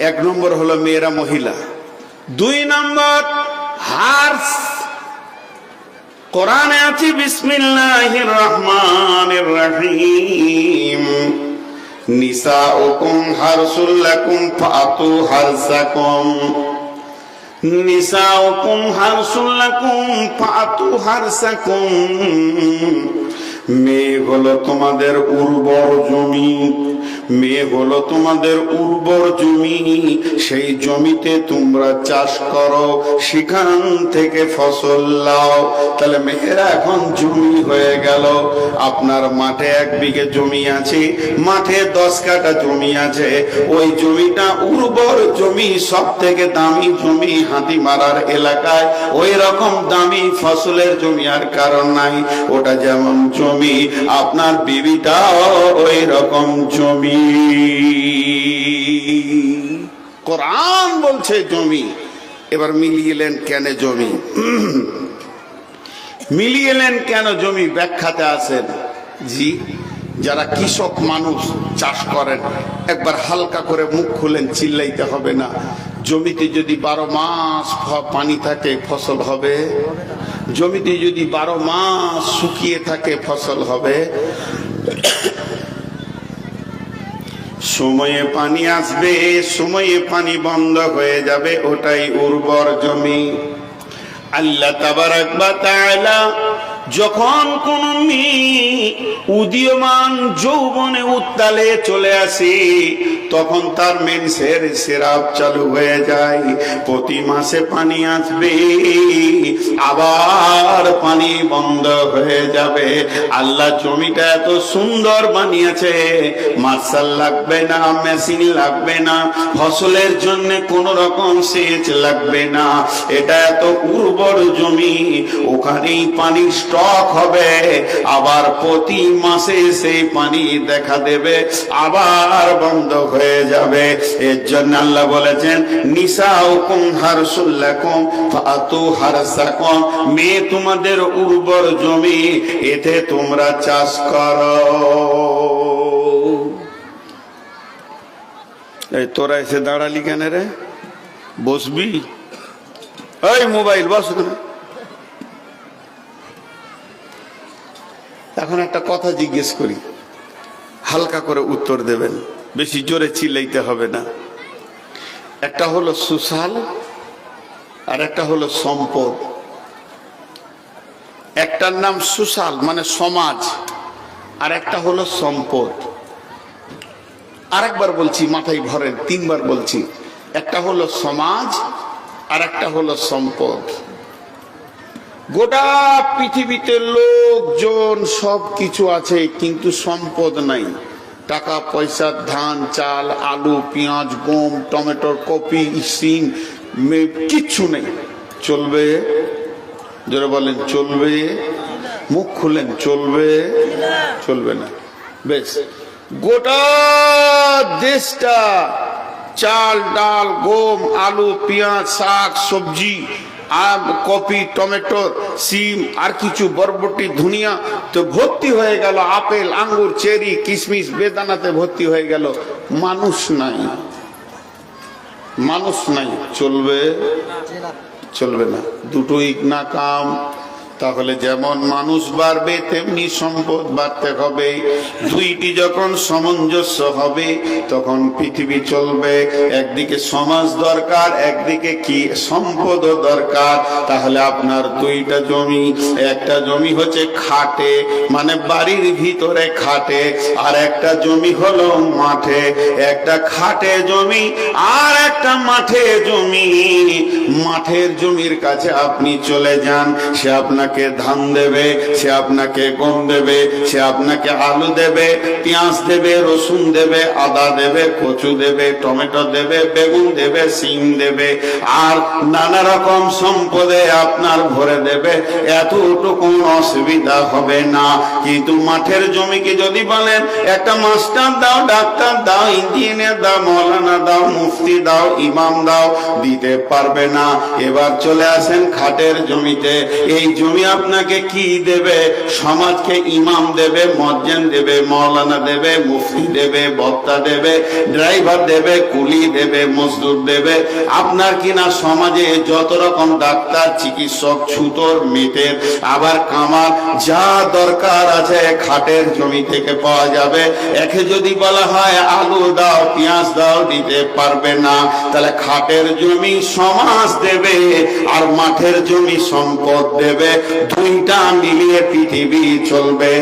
[SPEAKER 1] 1 নম্বর হলো মেয়েরা মহিলা, 2 নম্বর হার্স। কোরআনে আছে বিসমিল্লাহির রহমানির রহিম, নিসাউকুম হারসুল লাকুম ফাতু হারসাকুম, নিসাউকুম হারসুল লাকুম ফাতু হারসাকুম। মেয়ে হলো তোমাদের উর্বর জমি, মেয়ে হলো তোমাদের উর্বর জমি, সেই জমিতে তোমরা চাষ করো, সেখান থেকে ফসল লাও। তাহলে মেয়েরা এখন জমি হয়ে গেল। আপনার মাঠে 1 বিঘে জমি আছে, মাঠে 10 কাঠা জমি আছে, ওই জমিটা উর্বর জমি, সব থেকে দামি জমি হাতি মারার এলাকায়। ওই রকম দামি ফসলের জমি আর কারণ নাই। ওটা যেমন জমি, আপনার বিবিটাও ওই রকম জমি। কোরআন বলছে জমি। এবার মিলিয়েলেন কেন জমি, মিলিয়েলেন কেন জমি, ব্যাখ্যাতে আছেন। জি, যারা কৃষক মানুষ চাষ করেন, একবার হালকা করে মুখ খুলেন, চিল্লাইতে হবে না। জমিতে যদি 12 মাস পানি থাকে ফসল হবে? জমিতে যদি 12 মাস শুকিয়ে থাকে ফসল হবে? সময়ে পানি আসবে, সময়ে পানি বন্ধ হয়ে যাবে, ওটাই উর্বর জমি। আল্লাহ তাবারাক ওয়া তাআলা যখন কোন মেয়ে উদীয়মান যৌবনে উত্তালে চলে আসে, তখন তার মেন্সের সিরাপ চালু হয়ে যায়। প্রতি মাসে পানি আসবে, আবার পানি বন্ধ হয়ে যাবে। আল্লাহ জমিটা এত সুন্দর বানিয়েছে, মার্শাল লাগবে না, মেশিন লাগবে না, ফসলের জন্য কোন রকম সেচ লাগবে না। এটা এত উর্বর জমি, ওখানেই পানি স্টক হবে, আবার প্রতি মাসে সেই পানি দেখা দেবে, আবার বন্ধ হয়ে যাবে। এর জন্য আল্লাহ বলেছেন নিসাউকুম হারসুল লাকুম ফাতু হারসাকুম, মেয়ে তোমাদের উর্বর জমি, এতে তোমরা চাষ করো। এই তোরা এসে দাঁড়ালি কেন রে? বসবি? এই মোবাইল বস। এখন একটা কথা জিজ্ঞেস করি, হালকা করে উত্তর দেবেন, বেশি জোরে চিল্লাইতে হবে না। একটা হলো সোশ্যাল আর একটা হলো সম্পদ। একটার নাম সোশ্যাল মানে সমাজ, আর একটা হলো সম্পদ। আরেকবার বলছি, মাথায় ভরেন, 3 বার বলছি। একটা হলো সমাজ আর একটা হলো সম্পদ। গোটা পৃথিবীতে লোকজন সব কিছু আছে, কিন্তু সম্পদ নাই। টাকা পয়সা, ধান চাল, আলু পেঁয়াজ গম টমেটো কপি সিম কিচ্ছু নেই, চলবে? যারা বলেন চলবে, মুখ খুলেন, চলবে? চলবে না। বেশ, গোটা দেশটা চাল ডাল গম আলু পেঁয়াজ শাক সবজি কপি টমেটো সিম আর কিছু বরবটি ধনিয়া তো ভর্তি হয়ে গেল, আপেল আঙ্গুর চেরি কিশমিশ বেদানাতে ভর্তি হয়ে গেল, মানুষ নাই, মানুষ নাই, চলবে? চলবে না। দুটোই না কাম। তাহলে যেমন মানুষ বাড়বে তেমনি সম্পদ বাড়তে হবে, দুইটি যখন সামঞ্জস্য হবে তখন পৃথিবী চলবে। একদিকে সমাজ দরকার, একদিকে কি সম্পদও দরকার। তাহলে আপনার দুইটা জমি, একটা জমি হচ্ছে খাটে মানে বাড়ির ভিতরে খাটে, আর একটা জমি হলো মাঠে। একটা খাটে জমি আর একটা মাঠে জমি। মাঠের জমির কাছে আপনি চলে যান, সে আপনাকে ধান দেবে, সে আপনাকে গম দেবে, সে আপনাকে আলু দেবে, পেঁয়াজ দেবে, রসুন দেবে, আদা দেবে, কচু দেবে, টমেটো দেবে, বেগুন দেবে, সিম দেবে, আর নানা রকম সম্পদে আপনার ভরে দেবে। এতটুকু অসুবিধা হবে না। কিন্তু মাঠের জমিকে যদি বলেন একটা মাস্টার দাও, ডাক্তার দাও, ইঞ্জিনিয়ার দাও, মৌলানা দাও, মুফতি দাও, ইমাম দাও, দিতে পারবে না। এবার চলে আসেন খাটের জমিতে। এই জমি আপনাকে কি দেবে? সমাজকে ইমাম দেবে, মজ্জেন দেবে, মৌলানা দেবে, মুফতি দেবে, বক্তা দেবে, ড্রাইভার দেবে, কুলি দেবে, মজদুর দেবে। আপনার কিনা সমাজে যত রকম ডাক্তার চিকিৎসক ছুতর মেটের আবার কামার যা দরকার আছে খাটের জমি থেকে পাওয়া যাবে। একে যদি বলা হয় আলু দাও পেঁয়াজ দাও, দিতে পারবে না। তাহলে খাটের জমি সমাজ দেবে আর মাঠের জমি সম্পদ দেবে, দুইটা মিলিয়ে পৃথিবী চলবে।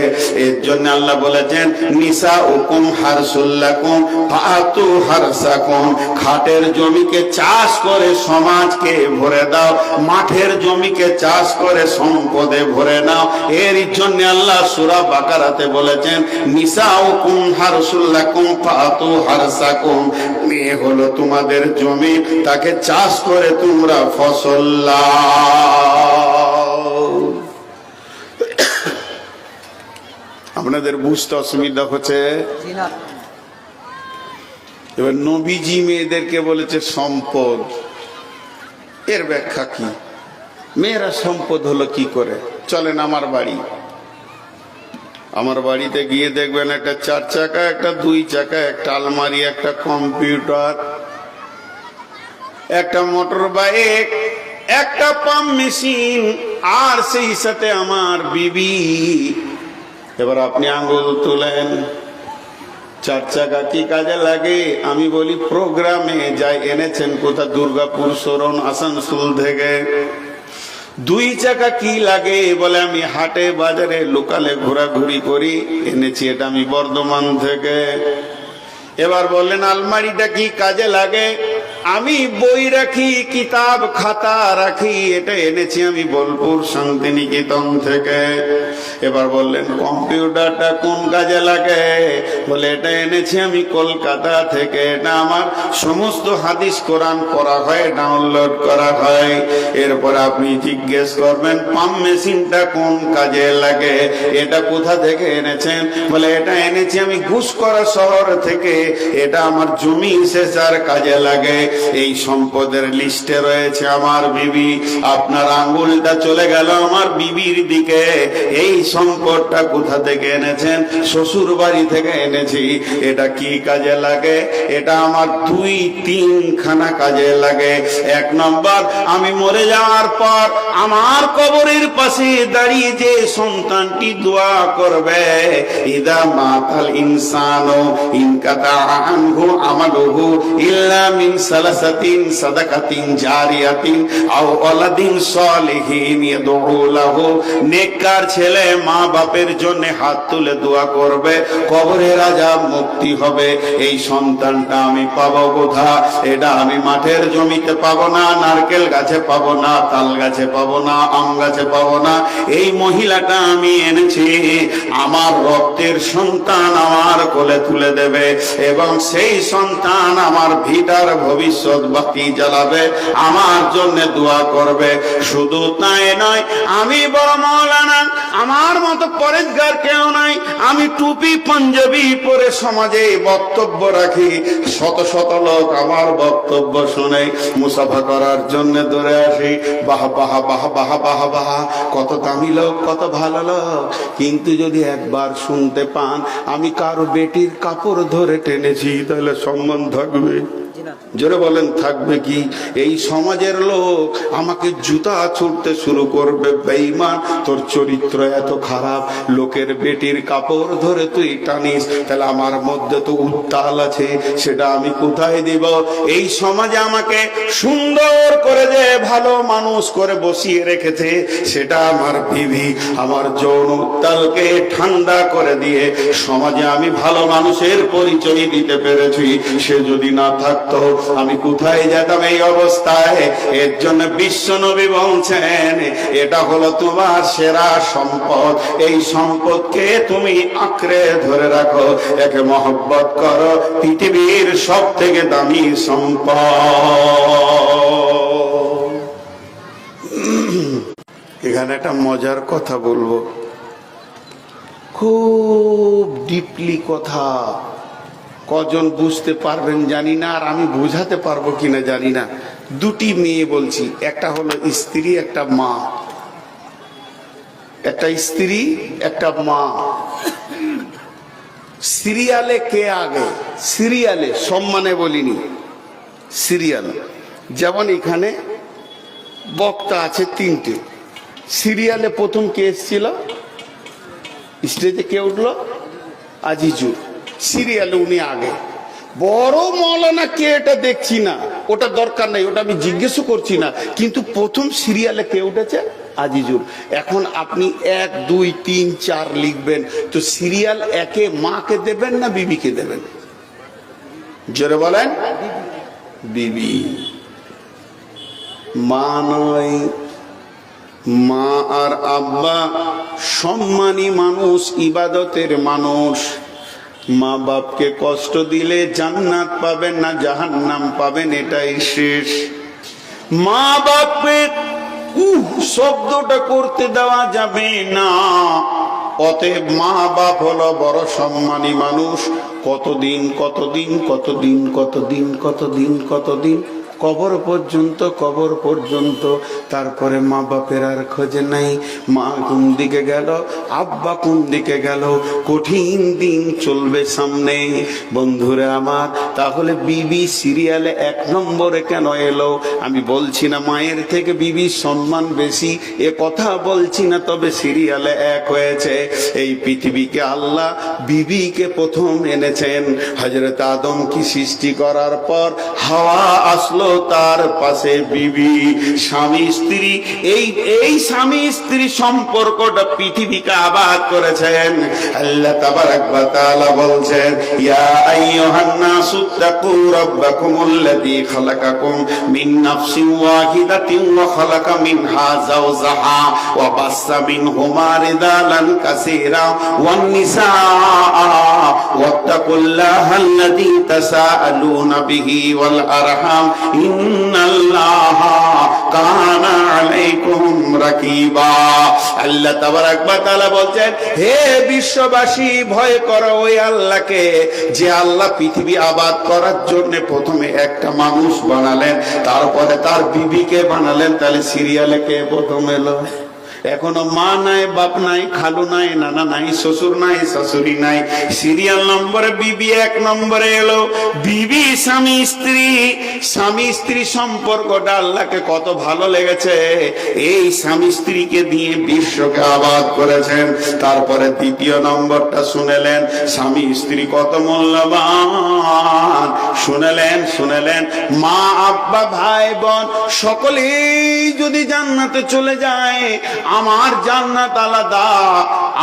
[SPEAKER 1] এর জন্য আল্লাহ বলেছেন নিসা উকুম হারসুল্লাকুম ফাতু হারসাকুম। খাটের জমিকে চাষ করে সমাজকে ভরে দাও, মাঠের জমিকে চাষ করে সম্পদে ভরে নাও। এর জন্য আল্লাহ সূরা বাকারাতে বলেছেন নিসা উকুম হারসুল্লাকুম ফাতু হারসাকুম। মেয়ে হলো তোমাদের জমি, তাকে চাষ করে তোমরা ফসল লাও। আপনাদের বুঝতে অসুবিধা হচ্ছে? এবার নবীজি মেয়েদেরকে বলেছে সম্পদ, এর ব্যাখ্যা কি? মেয়েরা সম্পদ হলো কি করে? চলেন আমার বাড়ি, আমার বাড়িতে গিয়ে দেখবেন একটা 4 চাকা, একটা 2 চাকা, একটা আলমারি, একটা কম্পিউটার, একটা মোটর বাইক, একটা পাম্প মেশিন, আর সেই সাথে আমার বিবি। এবার আপনি আঙ্গুল তুলেন, 4 চাকা কি কাজে লাগে? আমি বলি প্রোগ্রামে যাই। এনেছেন কোথা? দুর্গাপুর শরণ আসানসোল থেকে। 2 চাকা কি লাগে? বলে আমি হাটে বাজারে লোকালে ঘোরাঘুরি করি, এনেছি এটা আমি বর্ধমান থেকে। এবার বললেন আলমারিটা কি কাজে লাগে? আমি বই রাখি, কিতাব খাতা রাখি, এটা এনেছি আমি বোলপুর শান্তিনিকেতন থেকে। এবার বললেন কম্পিউটারটা কোন কাজে লাগে? বলে এটা এনেছি আমি কলকাতা থেকে, এটা আমার সমস্ত হাদিস কোরআন পড়া হয়, ডাউনলোড করা হয়। এরপর আপনি জিজ্ঞেস করবেন পাম্প মেশিনটা কোন কাজে লাগে? এটা কোথা থেকে এনেছেন? বলে এটা এনেছি আমি ঘুষকরা শহর থেকে, এটা আমার জমি সেচার কাজে লাগে। এই সম্পদের লিস্টে রয়েছে আমার বিবি। আপনার আঙ্গুলটা চলে গেল আমার বিবির দিকে। এই সম্পদটা কোথা থেকে এনেছেন? শ্বশুর বাড়ি থেকে এনেছি। এটা কি কাজে লাগে? এটা আমার 2-3 খানা কাজে লাগে। 1 নম্বর, আমি মরে যাওয়ার পর আমার কবরের পাশে দাঁড়িয়ে যে সন্তানটি দোয়া করবে, ইদা মাতাল ইনসানু ইনকাতা আনহু আমালুহু ইল্লা মিন সালাসাতিন সাদাকাতিন জারিয়াতিন আও ওয়ালাদিন সালিহিন ইয়াদউ লাহু, নেককার ছেলে মা বাপের জন্য হাত তুলে দোয়া করবে, কবরের আযাব মুক্তি হবে। এই সন্তানটা আমি পাবো কোথা? এটা আমি মাঠের জমিতে পাবো না, নারকেল গাছে পাবো না, তাল গাছে পাবো না, আম গাছে পাবো না। এই মহিলাটা আমি এনেছি, আমার রক্তের সন্তান আমার কোলে তুলে দেবে এবং সেই সন্তান আমার ভিটার ভবিষ্যৎ বাতি জ্বালাবে, আমার জন্য দোয়া করবে। শুধু তাই নয়, আমি বড় মাওলানা, আমার মতো পরেশগার কেউ নাই। আমি টুপি পাঞ্জাবি পরে সমাজে বক্তব্য রাখি, শত শত লোক আমার বক্তব্য শুনে মুসাফা করার জন্য দৌড়ে আসি। বাহ বাহ বাহ বাহ বাহ বাহ, কত দামি লোক, কত ভালো লোক। কিন্তু যদি একবার শুনতে পান আমি কারো বেটির কাপড় ধরে টেনেছি, তাহলে সম্মান থাকবে? জোরে বলেন, থাকবে কি? এই সমাজের লোক আমাকে জুতা ছুটতে শুরু করবে। বেঈমান, তোর চরিত্র এত খারাপ, লোকের বেটির কাপড় ধরে তুই টানিস, তাহলে আমার মধ্যে তো উত্তাল আছে, সেটা আমি কোথায় দিব? এই সমাজে আমাকে সুন্দর করে যে ভালো মানুষ করে বসিয়ে রেখেছে, সেটা আমার বিবি। আমার যৌন উত্তালকে ঠান্ডা করে দিয়ে সমাজে আমি ভালো মানুষের পরিচয় দিতে পেরেছি। সে যদি না থাকতো আমি কোথায় যেতাম এই অবস্থায়? এর জন্য বিশ্ব নবী বলছেন, এটা হলো তোমার সেরা সম্পদ। এই সম্পদকে তুমি আঁকড়ে ধরে রাখো, একে মহব্বত করো, পৃথিবীর সব থেকে দামি সম্পদ। এখানে একটা মজার কথা বলবো, খুব ডিপলি কথা। কজন বুঝতে পারবেন জানি না, আর আমি বুঝাতে পারবো কিনা জানি না। দুটি মেয়ে বলছি, একটা হলো স্ত্রী, একটা মা। একটা স্ত্রী, একটা মা। সিরিয়ালে কে আগে? সিরিয়ালে, সম্মানে বলিনি, সিরিয়াল। যেমন এখানে বক্তা আছে তিনটে, সিরিয়ালে প্রথম কে এসেছিল? স্টেজে কে উঠলো? আজিজুর। সিরিয়ালে উনি আগে। বড় মৌলানা কে এটা দেখছি না, ওটা দরকার নাই, ওটা আমি জিজ্ঞেসও করছি না, কিন্তু প্রথম সিরিয়ালে কে উঠেছে? আজিজুর। এখন আপনি 1, 2, 3, 4 লিখবেন, তো সিরিয়াল একে মাকে দেবেন না বিবিকে দেবেন? জোরে বলেন। বিবি। মা নয়। মা আর আব্বা সম্মানী মানুষ, ইবাদতের মানুষ। মা বাপকে কষ্ট দিলে জান্নাত পাবেন না জাহান্নাম পাবেন, এটাই শেষ। মা বাপকে শব্দটা করতে দেওয়া যাবে না। অতএব মা বাপ হলো বড় সম্মানী মানুষ। কতদিন কতদিন কতদিন কতদিন কতদিন কতদিন কবর পর্যন্ত, কবর পর্যন্ত। তারপরে মা বাপের আর খোঁজে নাই। মা কোন দিকে গেল, আব্বা কোন দিকে গেল, কঠিন দিন চলবে সামনে। বন্ধুরা আমার, তাহলে বিবি সিরিয়ালে 1 নম্বরে কেন এলো? আমি বলছি না মায়ের থেকে বিবির সম্মান বেশি, এ কথা বলছি না, তবে সিরিয়ালে 1 হয়েছে। এই পৃথিবীকে আল্লাহ বিবিকে প্রথম এনেছেন। হযরত আদম কি সৃষ্টি করার পর হাওয়া আসলো, তার পাশে বিবি। স্বামী স্ত্রী, এই স্বামী স্ত্রী সম্পর্কটা পৃথিবীকে আবাদ করেছেন। আল্লাহ তাবারাক ওয়া তাআলা বলছেন, ইয়া আইয়ুহান নাসু তাকু রাব্বাকুমুল্লাযী খালাকাকুম মিন নাফসিন ওয়াহিদাতিন ওয়া খালাকা মিনহা যাওজাহা ওয়া বাসসা মিনহুমা রিজালান কাসীরা ওয়ান নিসা ওয়াত্তাকুল্লাহাল্লাযী তাসাআলুনা বিহি ওয়াল আরহাম ইন্নাল্লাহা কানা আলাইকুম রাকিবা। আল্লাহ তাবারাক ওয়া তাআলা বলছেন, হে বিশ্ববাসী, ভয় করো ওই আল্লাহকে, যে আল্লাহ পৃথিবী আবাদ করার জন্য প্রথমে একটা মানুষ বানালেন, তারপরে তার বিবিকে বানালেন। তাহলে সিরিয়ালে কে প্রথম এলো? এখনো মা নাই, বাপ নাই, খালু নাই, নানা নাই, শ্বশুর নাই, শাশুড়ি নাই। সিরিয়াল নম্বরে বিবি 1 নম্বরে এলো। বিবি স্বামী স্ত্রী, স্বামী স্ত্রী সম্পর্কটা আল্লাহকে কত ভালো লেগেছে, এই স্বামী স্ত্রীকে দিয়ে বিশ্বকে আবাদ করেছেন। তারপরে দ্বিতীয় নম্বরটা শুনেলেন, স্বামী স্ত্রী কত মূল্যবান। শুনেলেন মা, আব্বা, ভাই, বোন সকলেই যদি জান্নাতে চলে যায়, আমার জান্নাত আলাদা,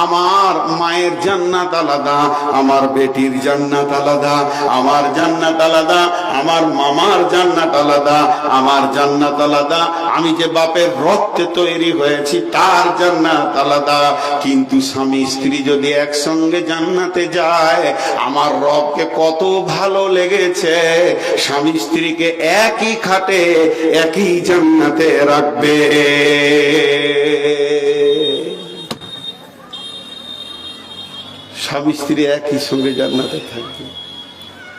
[SPEAKER 1] আমার মায়ের জান্নাত আলাদা, আমার বেটির জান্নাত আলাদা, আমার জান্নাত আলাদা, আমার মামার জান্নাত আলাদা, আমার জান্নাত আলাদা, আমি যে বাপের রক্তে তৈরি হয়েছি তার জান্নাত আলাদা। কিন্তু স্বামী স্ত্রী যদি একসঙ্গে জান্নাতে যায়, আমার রবকে কত ভালো লেগেছে, স্বামী স্ত্রীকে একই খাটে একই জান্নাতে রাখবে। স্বামী স্ত্রী একই সঙ্গে জান্নাতে থাকবে,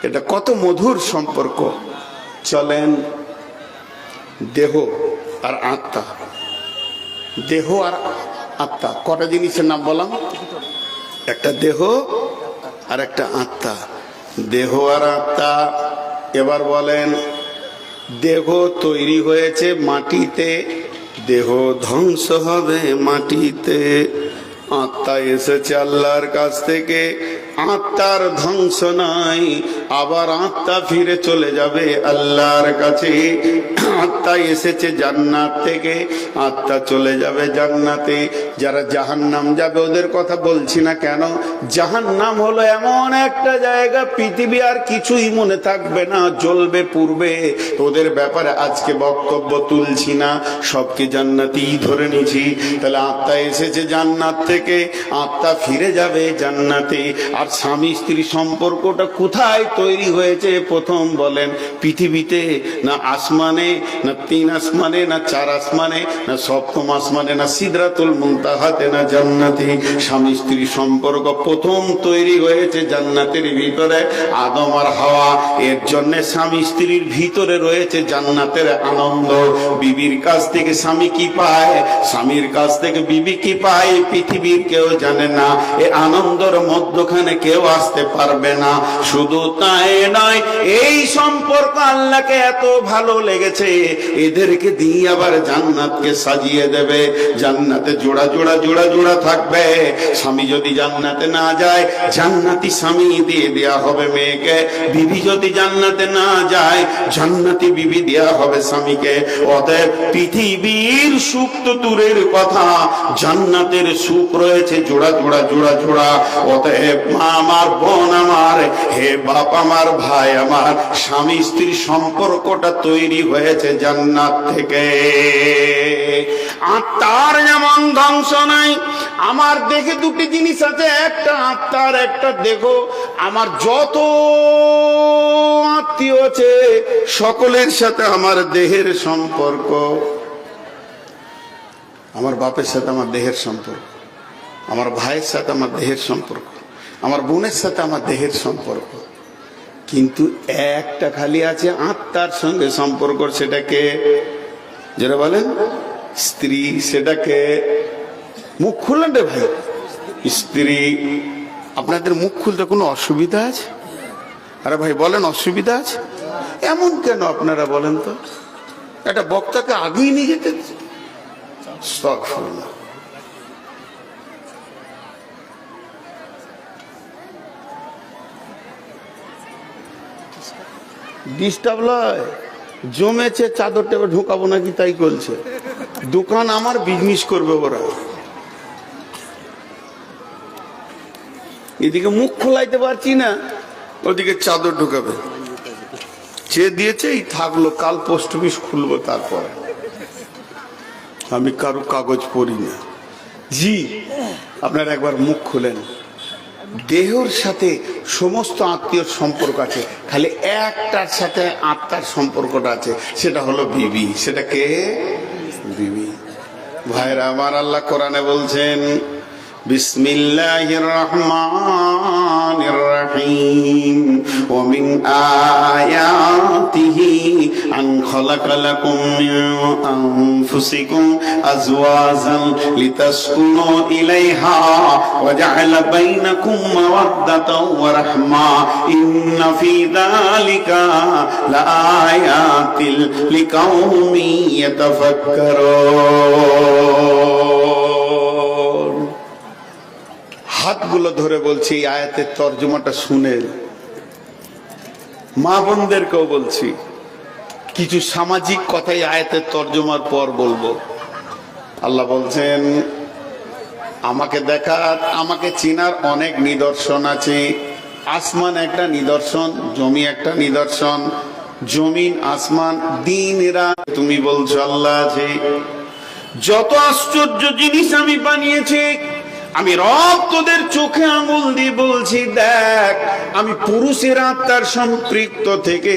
[SPEAKER 1] এটা কত মধুর সম্পর্ক। চলেন, দেহ আর আত্মা, দেহ আর আত্মা কটা জিনিসের নাম বললাম? একটা দেহ আর একটা আত্মা। দেহ আর আত্মা। এবার বলেন, দেহ তৈরি হয়েছে মাটিতে, দেহ ধ্বংস হবে মাটিতে। আত্মা এসেছে আল্লাহর কাছ থেকে, আত্মার ধ্বংস নাই, আবার আত্মা ফিরে চলে যাবে আল্লাহর কাছে। আত্মা এসেছে জান্নাত থেকে, আত্মা চলে যাবে জান্নাতে। যারা জাহান্নাম যাবে ওদের কথা বলছি না, কেন? জাহান্নাম হলো এমন একটা জায়গা, পৃথিবী আর কিছুই মনে থাকবে না, জ্বলবে পুড়বে। ওদের ব্যাপারে আজকে বক্তব্য তুলছি না, সবকে জান্নাতি ধরে নিছি। তাহলে আত্মা এসেছে জান্নাত থেকে, আত্মা ফিরে যাবে জান্নাতে। আর স্বামী স্ত্রী সম্পর্কটা কোথায় তৈরি হয়েছে? প্রথম বলেন, পৃথিবীতে না আসমানে, না 3 আসমানে, না 4 আসমানে, না 7ম আসমানে, না সিদরাতুল মুনতাহাতে, না জান্নাতে। স্বামী স্ত্রী সম্পর্ক প্রথম তৈরি হয়েছে জান্নাতের ভিতরে, আদম আর হাওয়া। এর জন্য স্বামী স্ত্রীর ভিতরে রয়েছে জান্নাতের আনন্দ। বিবির কাছ থেকে স্বামী কি পায়, স্বামীর কাছ থেকে বিবি কি পায়, পৃথিবীর কেউ জানে না। এই আনন্দের মধ্যখানে কেউ আসতে পারবে না। শুধু তাই নয়, এই সম্পর্ক আল্লাহকে এত ভালো লেগেছে, এদেরকে দিয়ে আবার জান্নাতকে সাজিয়ে দেবে। জান্নাতে জোড়া জোড়া জোড়া জোড়া থাকবে। স্বামী যদি জান্নাতে না যায়, জান্নাতি স্বামী দিয়ে দেয়া হবে মেয়েকে। বিবি যদি জান্নাতে না যায়, জান্নাতি বিবি দেয়া হবে স্বামীকে। অতএব পৃথিবীর সুখ তো দূরের কথা, জান্নাতের সুখ রয়েছে জোড়া জোড়া জোড়া জোড়া। অতএব মা আমার, বোন আমার, হে বাপ আমার, ভাই আমার, স্বামী স্ত্রী সম্পর্কটা তৈরি হয়েছে জান্নাত থেকে। আত্মার যেমন ধ্বংস নাই, আমার দেখে দুটি জিনিস আছে, একটা আত্মার একটা দেহ। আমার যত আত্মীয় আছে সকলের সাথে আমার দেহের সম্পর্ক। আমার বাপের সাথে আমার দেহের সম্পর্ক, আমার ভাইয়ের সাথে আমার দেহের সম্পর্ক, আমার বোনের সাথে আমার দেহের সম্পর্ক। কিন্তু একটা খালি আছে আত্মার সঙ্গে সম্পর্ক, সেটাকে যারা বলেন স্ত্রী। সেটাকে মুখ খুললেন রে ভাই, স্ত্রী। আপনাদের মুখ খুলতে কোনো অসুবিধা আছে? আরে ভাই বলেন, অসুবিধা আছে? এমন কেন আপনারা বলেন তো? একটা বক্তাকে আগেই নিয়ে যেতে আস্তাগফিরুল্লাহ। ডিস্টার্ব লয়, জমেছে, চাদর টেপে ঢুকাবো নাকি তাই করছে। দোকান আমার, বিজনেস করবে ওরা। এদিকে মুখ খোলাইতে পারছি না, ওদিকে চাদর ঢুকাবে। চেয়ে দিয়েছে, এই থাকলো, কাল পোস্ট অফিস খুলবো। তারপরে আমি কারো কাগজ পড়ি না। জি, আপনারা একবার মুখ খুলেন। দেহের সাথে সমস্ত আত্মীয় সম্পর্ক আছে, খালি একটার সাথে আত্মার সম্পর্কটা আছে, সেটা হলো বিবি। সেটা কে? বিবি। ভাইরা আমার, আল্লাহ কোরআনে বলছেন, বিসমিল্লাহির রহমানির রহিম, ওয়া মিন আয়াতিহি
[SPEAKER 2] আন খালাকা লাকুম মিন আনফুসিকুম আজওয়াজান লিতাসকুনু ইলাইহা ওয়া জাআলা বাইনাকুম মাওয়াদ্দাতাও ওয়া রাহমা ইন্না ফী যালিকা লাআয়াতিল লিকাউমিন ইয়াতাফাক্কারুন।
[SPEAKER 1] হাতগুলো ধরে বলছি এই আয়াতের তর্জমাটা শুনেন, মা বোনদেরকেও বলছি, কিছু সামাজিক কথাই আয়াতের তর্জমার পর বলবো। আল্লাহ বলছেন আমাকে দেখার, আমাকে চিনার অনেক নিদর্শন আছে। আসমান একটা নিদর্শন, জমি একটা নিদর্শন। জমিন আসমান দিন রাত তুমি বলছো আল্লাহ আছে। যত আশ্চর্য জিনিস আমি বানিয়েছি, আমি রব তোদের চোখে আঙুল দিয়ে বলছি দেখ, আমি পুরুষের আত্মার সম্পৃক্ত থেকে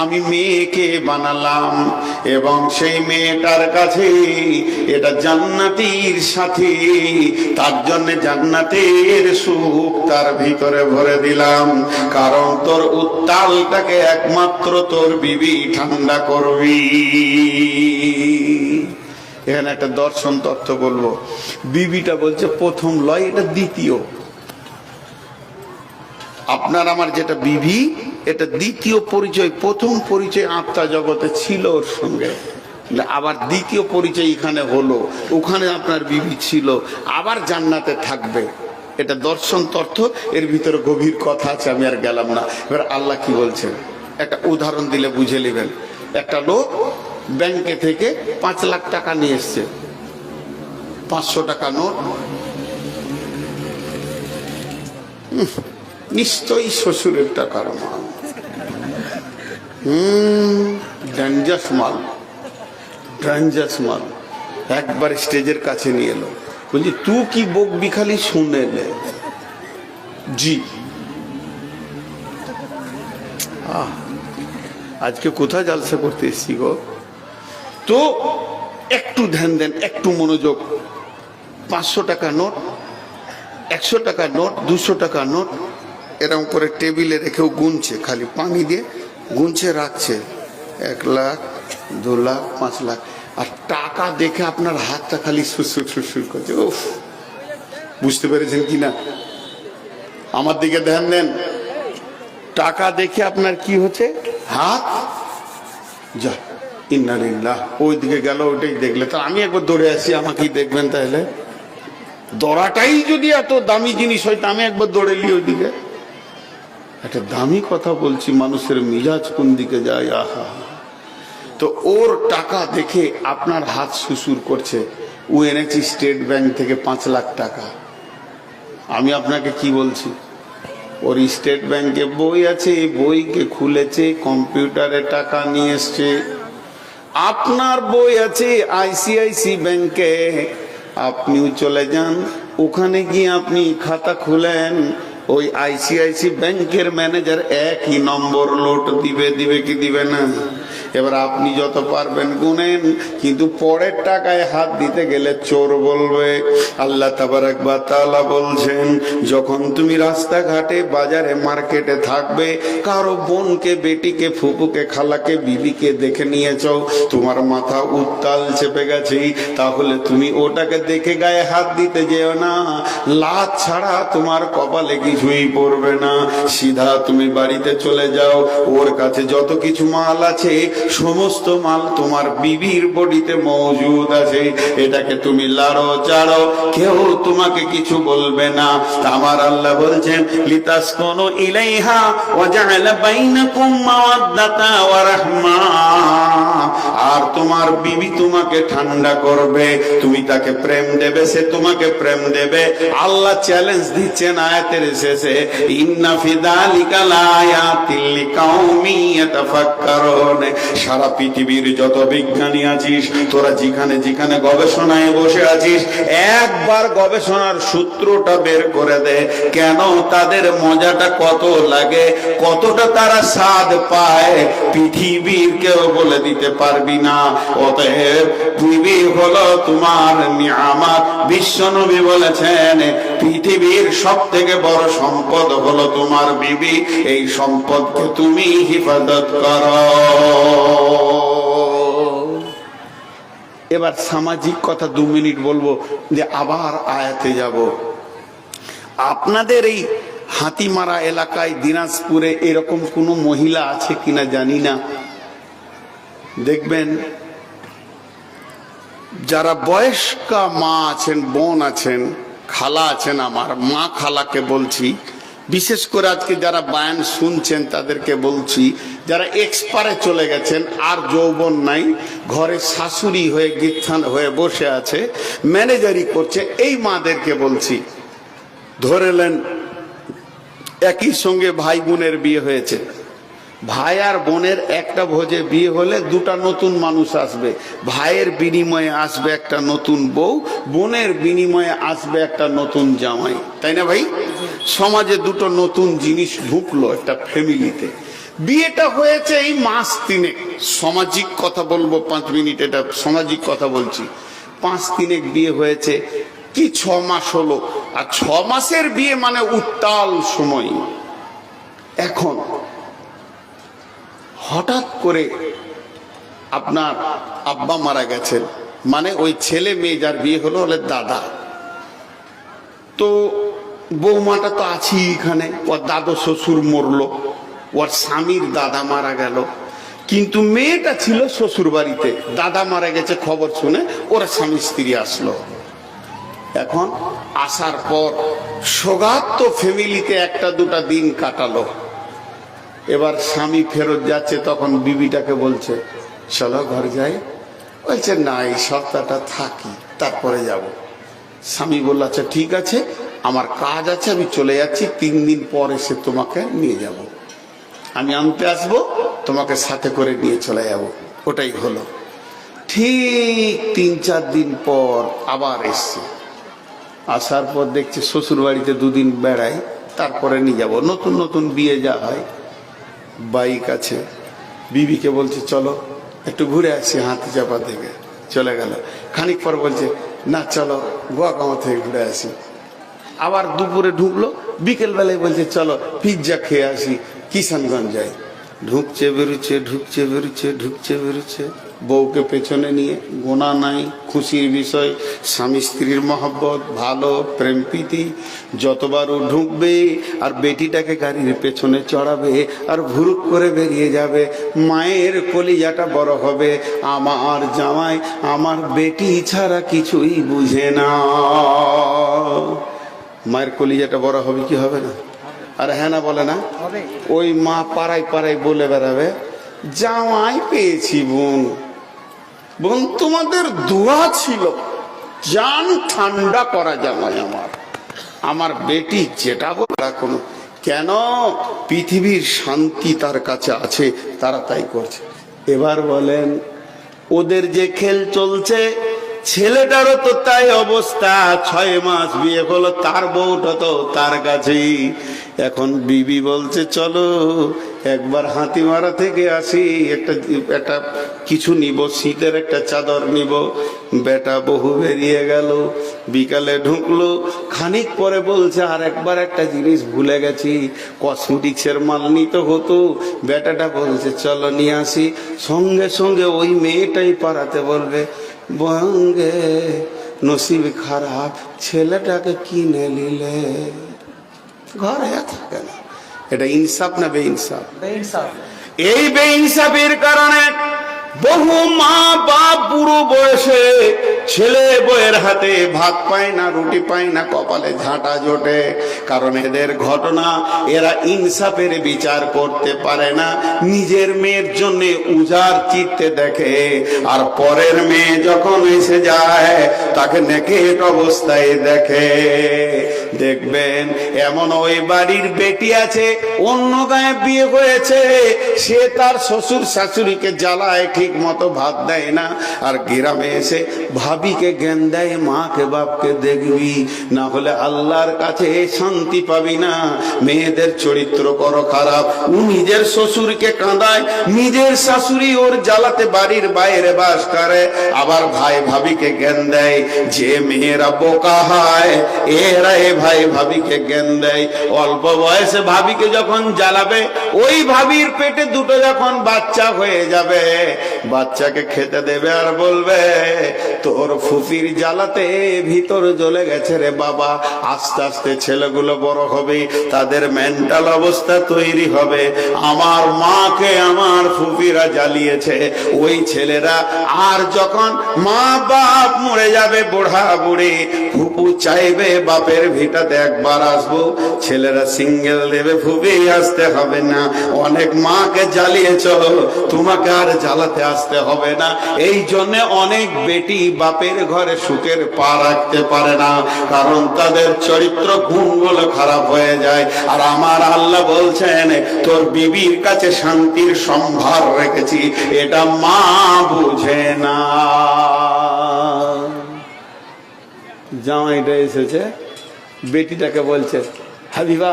[SPEAKER 1] আমি মেয়েকে বানালাম, এবং সেই মেয়েটার কাছে এটা জান্নাতীর সাথে, তার জন্য জান্নাতের সুখ তার ভিতরে ভরে দিলাম, কারণ তোর উত্তালটাকে একমাত্র তোর বিবি ঠান্ডা করবি। এখানে একটা দর্শন তত্ত্ব বলবো। বিবিটা বলছে প্রথম লয়, এটা দ্বিতীয়। আপনার আমার যেটা বিবি, এটা দ্বিতীয় পরিচয়। প্রথম পরিচয় আত্মা জগতে ছিল ওর সঙ্গে, আবার দ্বিতীয় পরিচয় এখানে হলো, ওখানে আপনার বিবি ছিল, আবার জান্নাতে থাকবে। এটা দর্শন তত্ত্ব, এর ভিতরে গভীর কথা আছে, আমি আর গেলাম না। এবার আল্লাহ কি বলছেন একটা উদাহরণ দিলে বুঝে নেবেন। একটা লোক ব্যাংকে থেকে 5 লাখ টাকা নিয়ে এসছে, 500 টাকা নোট। নিশ্চয়ই শ্বশুরের টাকার মাল, ডেঞ্জাস মাল, ডেঞ্জাস মাল। একবার স্টেজের কাছে নিয়ে এলো, বলছি তুই কি বকবি খালি শুনে নে। জি আজকে কোথায় জালসা করতে এসছি গো? তো একটু ধ্যান দেন, একটু মনোযোগ। 500 টাকা নোট, 100 টাকা নোট, 200 টাকা নোট এরকম করে টেবিলে রেখেও গুনছে, খালি পানি দিয়ে গুনছে রাখছে। 1 লাখ, 2 লাখ, 5 লাখ। আর টাকা দেখে আপনার হাতটা খালি সুসুর সুসুর করছে। উফ, বুঝতে পেরেছেন কিনা? আমার দিকে ধ্যান দেন। টাকা দেখে আপনার কি হচ্ছে? হাত যা ইন্নালিল্লাহ, ওই দিকে গেল, ওইটাই দেখলে। তা আমি একবার দৌড়ে আসি, আমাকেই দেখবেন তাহলে? দৌড়াটাই যদি এত দামি জিনিস হয়, তা আমি একবার দৌড়ে নি ওইদিকে। একটা দামি কথা বলছি, মানুষের মিজাজ কোন দিকে যায়। আহা, তো ওর টাকা দেখে আপনার হাত সুসুর করছে। ও এনেছি স্টেট ব্যাংক থেকে 5 লাখ টাকা। আমি আপনাকে কি বলছি, ওর স্টেট ব্যাংকে বই আছে, বইকে খুলেছে, কম্পিউটারে টাকা নিয়ে এসছে। আপনার বই আছে ICIC ব্যাংকে, আপনিও চলে যান, ওখানে গিয়ে আপনি খাতা খুলেন। ওই ICIC ব্যাংকের ম্যানেজার একই নম্বর লোট দিবে কি দিবে না? এবার আপনি যত পারবেন গুনেন, কিন্তু পরের টাকায় হাত দিতে গেলে চোর বলবে। আল্লাহ তাবারাক ওয়া তাআলা বলছেন, যখন তুমি রাস্তাঘাটে, বাজারে, মার্কেটে থাকবে, কারো বোনকে, বেটিকে, ফুপুকে, খালাকে, বিবিকে দেখে নিয়েছ, তোমার মাথা উত্তাল চেপে গেছে, তাহলে তুমি ওটাকে দেখে গায়ে হাত দিতে যেও না। লাত ছাড়া তোমার কপালে কিছুই পড়বে না। সিধা তুমি বাড়িতে চলে যাও, ওর কাছে যত কিছু মাল আছে সমস্ত মাল তোমার বিবির বডিতে মজুদ আছে। এটাকে তুমি লাড়ো চাড়ো, কেউ তোমাকে কিছু বলবে না। আমার আল্লাহ বলছেন লিতাসকুনু ইলাইহা ওয়া জাআলা বাইনাকুম মাওয়াদ্দাতা ওয়া রাহমা। আর তোমার বিবি তোমাকে ঠান্ডা করবে, তুমি তাকে প্রেম দেবে, সে তোমাকে প্রেম দেবে। আল্লাহ চ্যালেঞ্জ দিচ্ছেন আয়াতের শেষে, ইন্না ফি যালিকা লায়াতিল লিকাউমিন ইয়াতাফাক্কারুন। সারা পৃথিবীর যত বিজ্ঞানী আছিস, তোরা যেখানে যেখানে গবেষণায় বসে আছিস, একবার গবেষণার সূত্রটা বের করে দে, কেন তাদের মজাটা কত লাগে, কতটা তারা স্বাদ পায়, পৃথিবীর কেউ বলে দিতে পারবি না। অতএব বিবি হলো তোমার নিয়ামত। বিশ্বনবী বলেছেন পৃথিবীর সব থেকে বড় সম্পদ হলো তোমার বিবি। এই সম্পদকে তুমি হিফাজত করো। এবার সামাজিক কথা 2 মিনিট বলবো, যে আবার আয়াতে যাব। আপনাদের এই হাতিমারা এলাকায় দিনাজপুরে এরকম কোনো মহিলা আছে কিনা জানি না, দেখবেন যারা বয়স্কা মা আছেন, বোন আছেন, খালা আছেন, আমার মা খালাকে বলছি, বিশেষ করে আজকে যারা বায়ান শুনছেন তাদেরকে বলছি, যারা এক্সপারে চলে গেছেন, আর যৌবন নাই, ঘরে শাশুড়ি হয়ে গিচ্ছান হয়ে বসে আছে, ম্যানেজারি করছে, এই মাদেরকে বলছি, ধরেলেন একই সঙ্গে ভাই বোনের বিয়ে হয়েছে, ভাই আর বোনের একটা ভোজে বিয়ে হলে 2টা নতুন মানুষ আসবে, ভাইয়ের বিনিময়ে আসবে একটা নতুন বউ, বোনের বিনিময়ে আসবে একটা নতুন জামাই, তাই না ভাই? সমাজে 2টো নতুন জিনিস ঢুকলো একটা ফ্যামিলিতে। বিয়েটা হয়েছে এই মাস 3, সামাজিক কথা বলবো 5 মিনিট, এটা সামাজিক কথা বলছি। 5-3 বিয়ে হয়েছে কি 6 মাস হলো, আর 6 মাসের বিয়ে মানে উত্তাল সময়। এখন হঠাৎ করে আপনার আব্বা মারা গেছেন, মানে ওই ছেলে মেয়ে যার বিয়ে হলো হলে দাদা, তো বৌমাটা তো আছি এখানে, ওর দাদু শ্বশুর মরলো, ওর স্বামীর দাদা মারা গেল, কিন্তু মেয়েটা ছিল শ্বশুর বাড়িতে, দাদা মারা গেছে খবর শুনে ওরা স্বামী স্ত্রী আসলো। এখন আসার পর সোগাত তো ফ্যামিলিতে 1-2টা দিন কাটালো। এবার স্বামী ফেরত যাচ্ছে, তখন বিবিটাকে বলছে চলো ঘর যাই, বলছে না এই সপ্তাহটা থাকি তারপরে যাব। স্বামী বলল আচ্ছা ঠিক আছে, আমার কাজ আছে, আমি চলে যাচ্ছি, 3 দিন পর এসে তোমাকে নিয়ে যাব, আমি আনতে আসবো, তোমাকে সাথে করে নিয়ে চলে যাব। ওটাই হলো। ঠিক 3-4 দিন পর আবার এসছে, আসার পর দেখছে শ্বশুর বাড়িতে 2 দিন বেড়াই, তারপরে নিয়ে যাব। নতুন নতুন বিয়ে যা হয়, বাইক আছে, বিবিকে বলছে চলো একটু ঘুরে আসি হাতি চাপা থেকে, চলে গেল। খানিক পর বলছে না চলো গোয়াকামা থেকে ঘুরে আসি, আবার দুপুরে ঢুকলো, বিকেল বেলায় বলছে চলো পিৎজা খেয়ে আসি, কিষানগঞ্জ যাই। ঢুকছে বেরুচ্ছে, ঢুকছে বেরুচ্ছে, ঢুকছে বেরুচ্ছে, বউকে পেছনে নিয়ে, গোনা নাই, খুশির বিষয়, স্বামী স্ত্রীর মহব্বত, ভালো প্রেম প্রীতি, যতবার ও ঢুকবে আর বেটিটাকে গাড়ির পেছনে চড়াবে আর ভুরুক করে বেরিয়ে যাবে, মায়ের কলিজাটা বড় হবে, আমার জামাই আমার বেটি ছাড়া কিছুই বুঝে না। মায়ের কলিজাটা বড় হবে কি হবে না? আর হ্যাঁ না বলে না? ওই মা পাড়ায় পাড়ায় বলে বেড়াবে জামাই পেয়েছি বোন, বোন তোমাদের দোয়া ছিল, জান ঠান্ডা করা জামাই আমার, আমার বেটি যেটা বলা কোনো, কেন পৃথিবীর শান্তি তার কাছে আছে, তারা তাই করছে। এবার বলেন ওদের যে খেল চলছে, ছেলেটারও তো তাই অবস্থা, 6 মাস বিয়ে হলো, তার বউটা তো তার কাছেই। এখন বিবি বলছে চলো একবার হাতিমারা থেকে আসি, একটা কিছু নিব, শীতের একটা চাদর নিব। বেটা বহু বেরিয়ে গেল, বিকালে ঢুকলো, খানিক পরে বলছে আর একবার একটা জিনিস ভুলে গেছি, কসমেটিক্সের মাল নিতে হতো। বেটাটা বলছে চলো নিয়ে আসি, সঙ্গে সঙ্গে ওই মেয়েটাই পারাতে বলবে বঙ্গে নসিব খারাপ, ছেলেটাকে কিনে নিলে, ঘরে থাকে না। এটা ইনসাফ না বেইনসাফ? এই বেইনসাফের কারণে বহু মা বাপ বুড়ো বয়সে ছেলে বউয়ের হাতে ভাত পায় না, রুটি পায় না, কপালে ঝাঁটা জোটে, কারণ এদের ঘটনা, এরা ইনসাফের বিচার করতে পারে না, নিজের মেয়ের জন্য উজাড় চিত্তে দেখে, আর পরের মেয়ে যখন এসে যায় তাকে নেকেট অবস্থায় দেখে। দেখবেন এমন ওই বাড়ির বেটি আছে, অন্য গায়ে বিয়ে হয়েছে, সে তার শ্বশুর শাশুড়িকে জ্বালায়, ঠিক মতো ভাত দেয় না, আর গ্রামে এসে ভাবিকে জ্ঞান দেয়, মাকে বাপকে দেখবি, না হলে আল্লাহর কাছে শান্তি পাবি না। মেয়েদের চরিত্র করো খারাপ, ও নিজের শ্বশুরকে কাঁদায়, নিজের শাশুড়ি ওর জ্বালাতে বাড়ির বাইরে বাস করে, আবার ভাই ভাবিকে জ্ঞান দেয়। যে মেয়েরা বোকা হয় এরা ভাই ভাবিকে জ্ঞান দেয়। অল্প বয়সে ভাবিকে যখন জ্বালাবে, ওই ভাবির পেটে 2টো যখন বাচ্চা হয়ে যাবে,
[SPEAKER 2] বাচ্চাকে খেতে দেবে আর বলবে তোর ফুফির জ্বালাতে ভিতর জ্বলে গেছে রে বাবা। আস্তে আস্তে ছেলেগুলো বড় হবে, তাদের মেন্টাল অবস্থা তৈরি হবে, আমার মাকে আমার ফুফিরা জ্বালিয়েছে। ওই ছেলেরা আর যখন মা বাপ মরে যাবে, বুড়া বুড়ি, ফুপু চাইবে বাপের ভিটাতে একবার আসবো, ছেলেরা সিঙ্গেল দেবে, ফুপি আসতে হবে না, অনেক মাকে জ্বালিয়েছ, তোমাকে আর জ্বালাতে আসতে হবে না। এই জন্য অনেক বেটি বাপের ঘরে সুখের পা রাখতে পারে না, কারণ তাদের চরিত্র গুণগুলো খারাপ হয়ে যায়। আর আমার আল্লাহ বলছেন তোর বিবির কাছে শান্তির সম্ভার রেখেছি, এটা মা বুঝে না। জামাইটা এসেছে, বেটিটাকে বলছে হাবিবা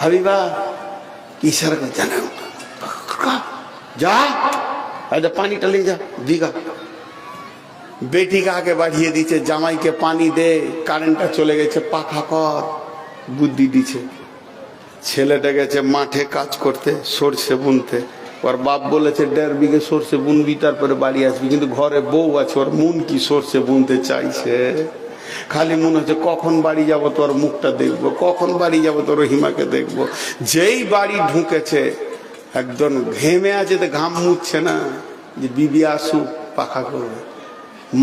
[SPEAKER 2] হাবিবা, ইশারা করে জানো যা পানিটা নিয়ে যা দিঘা। বেটিকে আগে বাড়িয়ে দিচ্ছে, জামাইকে পানি দে, কারেন্টটা চলে গেছে, পাখা কর, বুদ্ধি দিচ্ছে। ছেলেটা গেছে মাঠে কাজ করতে, সর্ষে বুনতে, ওর বাপ বলেছে 1.5 বিঘে সর্ষে বুনবি তারপরে বাড়ি আসবি, কিন্তু ঘরে বউ আছে, ওর মন কি সর্ষে বুনতে চাইছে, খালি মনে হচ্ছে কখন বাড়ি যাব তোর মুখটা দেখবো, কখন বাড়ি যাব তোর রহিমাকে দেখবো। যেই বাড়ি ঢুকেছে একদম ঘেমে আছে, তো ঘাম মুছছে না, যে বিবি আসুক পাখা করবে।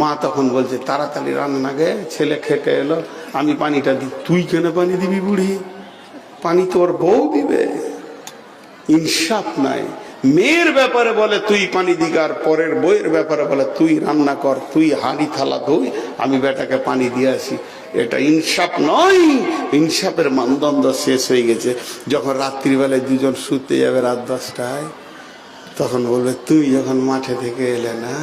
[SPEAKER 2] মা তখন বলছে তাড়াতাড়ি রান্না গে, ছেলে খেটে এলো, আমি পানিটা দিই। তুই কেন পানি দিবি বুড়ি, পানি তোর বউ দিবে। ইনসাফ নাই। মেয়ের ব্যাপারে বলে তুই পানি দিগার, পরের বইয়ের ব্যাপারে বলে তুই রান্না কর, তুই হাঁড়ি থালা ধুই, আমি বেটাকে পানি দিয়ে আসি। এটা ইনসাফ নয়। ইনসাফের মানদণ্ড শেষ হয়ে গেছে। যখন রাত্রিবেলায় দুজন শুতে যাবে রাত 10টায়, তখন বলবে তুই যখন মাঠে থেকে এলে না,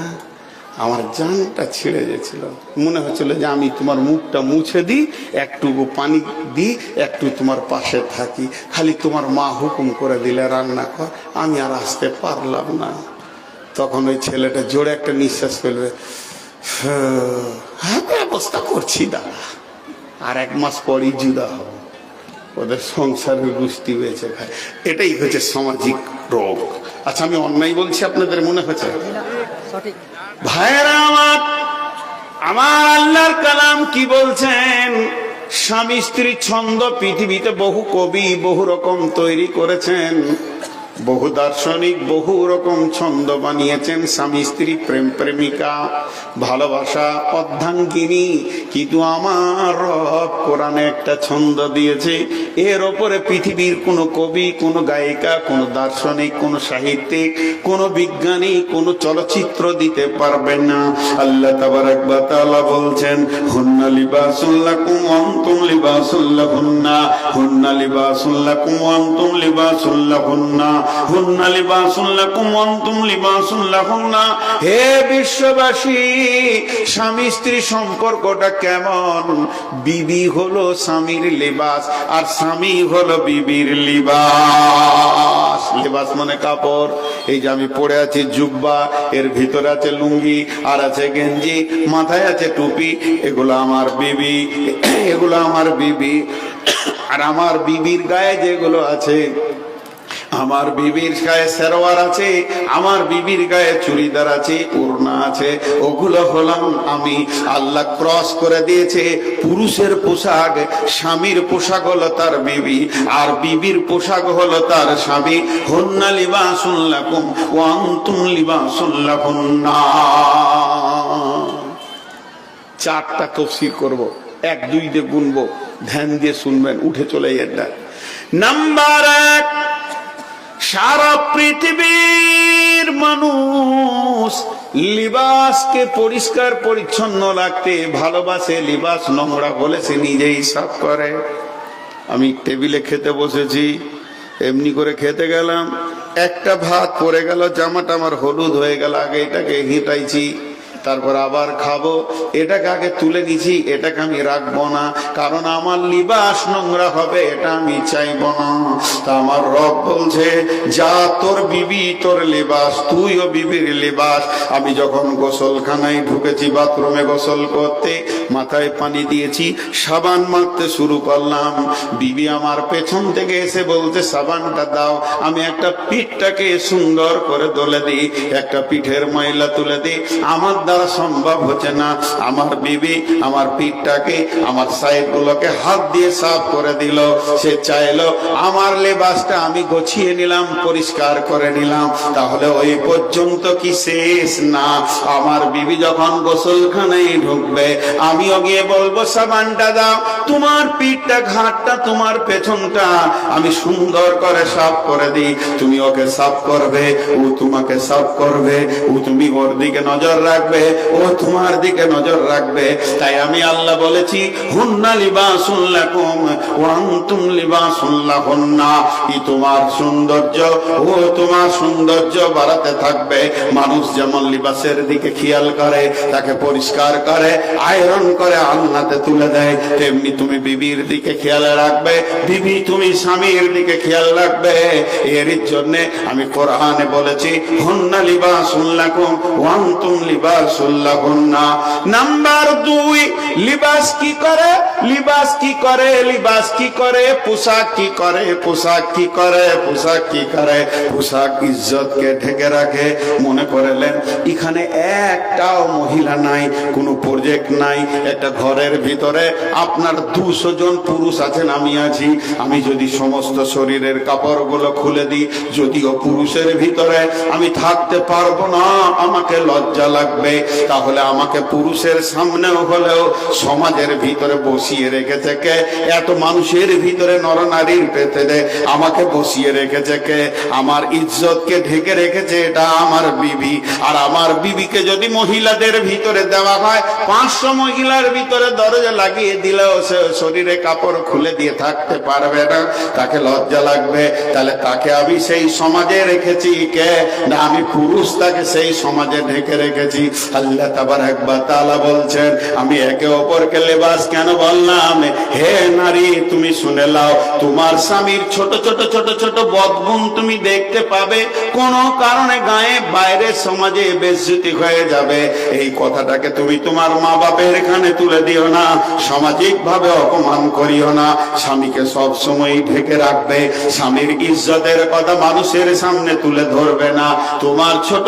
[SPEAKER 2] আমার জানটা ছিঁড়ে গেছিল, মনে হচ্ছিল যে আমি তোমার মুখটা মুছে দিই, একটুকু পানি দিই, একটু তোমার পাশে থাকি, খালি তোমার মা হুকুম করে দিলে রান্না কর, আমি আর আসতে পারলাম না। তখন ওই ছেলেটা জোরে একটা নিঃশ্বাস ফেলবে, হ্যাঁ ব্যবস্থা করছি দাদা, আর 1 মাস পরই জুদা হবে, ওদের সংসারের গোষ্ঠী বেঁচে খায়। এটাই হচ্ছে সামাজিক রোগ। আচ্ছা আমি অন্যায় বলছি আপনাদের মনে হচ্ছে? ভাইরা আমার, আমার আল্লাহর কালাম কি বলছেন? স্বামী স্ত্রী ছন্দ পৃথিবীতে বহু কবি বহু রকম তৈরি করেছেন, বহু দার্শনিক বহু রকম ছন্দ বানিয়েছেন। স্বামী স্ত্রী, প্রেম প্রেমিকা, ভালোবাসা, অর্ধাঙ্গিনী। কিন্তু আমার রব কোরআনে একটা ছন্দ দিয়েছে, এর ওপরে পৃথিবীর কোনো কবি, কোনো গায়িকা, কোনো দার্শনিক, কোনো সাহিত্যিক, কোনো বিজ্ঞানী, কোনো চলচ্চিত্র দিতে পারবে না। আল্লাহ তাবারাক ওয়া তাআলা বলছেন হুন্না লিবাসুল লাকুম ওয়া আনতুম লিবাসুল লাহুন্না, হুন্না লিবাসুল লাকুম ওয়া আনতুম লিবাসুল লাহুন্না, হুন্না লিবাসুল লাকুম ওয়া আনতুম লিবাসুল লাহুন্না। হে বিশ্ববাসী, স্বামী স্ত্রী সম্পর্কটা কেমন? বিবি হলো স্বামীর লিবাস, আর স্বামী হলো বিবির লিবাস। লিবাস মানে কাপড়। এই যে আমি পরে আছি জুব্বা, এর ভিতরে আছে লুঙ্গি, আর আছে গেঞ্জি, মাথায় আছে টুপি, এগুলো আমার বিবি, এগুলো আমার বিবি। আর আমার বিবির গায়ে যেগুলো আছে, আমার বিবির গায়ে সেরওয়ার আছে, আমার বিবির গায়ে চুড়িদার আছে, ওড়না আছে, ওগুলো হলাম আমি। আল্লাহ ক্রস করে দিয়েছে। পুরুষের পোশাক, স্বামীর পোশাক হলো তার বিবি, আর বিবির পোশাক হলো তার স্বামী। হুন্না লিবাসুল লাকুম ওয়া আনতুম লিবাসুল লাহুন্না। 4টা তাফসীর করব, 1 2 দিয়ে গুনবো, ধ্যান দিয়ে শুনবেন, উঠে চলে এটা। নাম্বার 1, সারা পৃথিবীর মানুষ লিবাসকে পরিষ্কার পরিচ্ছন্ন রাখতে ভালোবাসে। লিবাস নোংরা বলে সে নিজেই সাফ করে। আমি টেবিলে খেতে বসেছি, এমনি করে খেতে গেলাম, একটা ভাত পড়ে গেল, জামাটা আমার হলুদ হয়ে গেল, আগে এটাকে হিঁটাইছি, তারপর আবার খাবো, এটাকে আগে তুলে নিছি, এটাকে আমি রাখবো না, কারণ আমার লিবাস নোংরা হবে, এটা আমি চাইবো না। তা আমার রব বলছে যা, তোর বিবি তোর লিবাস, তুইও বিবির লিবাস। আমি যখন গোসলখানায় ঢুকেছি বাথরুমে গোসল করতে, মাথায় পানি দিয়েছি, সাবান মাখতে শুরু করলাম। বিবি আমার পেছন থেকে এসে বলতে, সাবানটা দাও। আমি একটা পিঠটাকে সুন্দর করে দলে দিই, একটা পিঠের ময়লা তুলে দিই। আমার দ্বারা সম্ভব হচ্ছে না। আমার বিবি আমার পিঠটাকে, আমার সাইড গুলোকে হাত দিয়ে সাফ করে দিল। সে চাইলো আমার লেবাসটা আমি গোছিয়ে নিলাম, পরিষ্কার করে নিলাম। তাহলে ওই পর্যন্ত কি শেষ না? আমার বিবি যখন গোসলখানায় ঢুকবে, আমিও গিয়ে বলবো, সাবানটা দাও। তোমার পিঠটা, ঘাটটা, তোমার পেছনটা আমি সুন্দর করে সাফ করে দিই। তুমি ওকে সাফ করবে, ও তোমাকে সাফ করবে। ও তুমি ওর দিকে নজর রাখবে, ও তোমার দিকে নজর রাখবে। তাই আমি আল্লাহ বলেছি, হুন্না লিবাসুল লাকুম ওয়া আনতুম লিবাসুল লাহুন্না। কি তোমার সৌন্দর্য, ও তোমার সৌন্দর্য বাড়াতে থাকবে। মানুষ যেমন লিবাসের দিকে খেয়াল করে, তাকে পরিষ্কার করে, আয়রন করে আলনাতে তুলে দেয়, তেমনি তুমি বিবির দিকে খেয়াল রাখবে। বিবি তুমি স্বামীর দিকে খেয়াল রাখবে। এর জন্য আমি কোরআনে বলেছি, হুন্না লিবাসুল লাকুম ওয়া আনতুম লিবাসুল লাহুন্না। নাম্বার 2, লিবাস কি করে? লিবাস কি করে? লিবাস কি করে? পোশাক কি করে? পোশাক কি করে? পোশাক কি করে? পোশাক ইজ্জতকে ঢেকে রাখে। মনে করলেন এখানে একটাও মহিলা নাই, কোনো প্রজেক্ট নাই, একটা ঘরের ভিতরে আপনার 200 জন পুরুষ আছেন, আমি আছি। আমি যদি সমস্ত শরীরের কাপড়গুলো খুলে দিই, যদিও পুরুষের ভিতরে আমি থাকতে পারবো না, আমাকে লজ্জা লাগবে, তাহলে আমাকে পুরুষের সামনেও হলেও সমাজের ভিতরে বসিয়ে রেখেছে কে? এত মানুষের ভিতরে নরনারীর ভেতরে আমাকে বসিয়ে রেখেছে কে? আমার ইজ্জতকে ঢেকে রেখেছে এটা আমার বিবি। আর আমার বিবিকে যদি মহিলাদের ভিতরে দেওয়া হয়, 500 মহিলার ভিতরে দরজা লাগিয়ে দিলেও সে শরীরে কাপড় খুলে দিয়ে থাকতে পারবে না, তাকে লজ্জা লাগবে। তাহলে তাকে আমি সেই সমাজে রেখেছি কে? না, আমি পুরুষ তাকে সেই সমাজে ঢেকে রেখেছি। আল্লাহ তাবারক ওয়া তাআলা বলছেন, আমি একে অপরকে লেবাস কেন বললাম? হে নারী, তুমি শুনে নাও, তোমার স্বামীর ছোট ছোট ছোট ছোট বদগুণ তুমি দেখতে পাবে, কোন কারণে গায়ে বাইরে সমাজে বেইজ্জতি হয়ে যাবে। এই কথাটাকে তুমি তোমার মা বাপের এখানে তুলে দিও না, সামাজিক ভাবে অপমান করিও না। স্বামীকে সব সময় ঢেকে রাখবে, স্বামীর ইজ্জতের কথা মানুষের সামনে তুলে ধরবে না। তোমার ছোট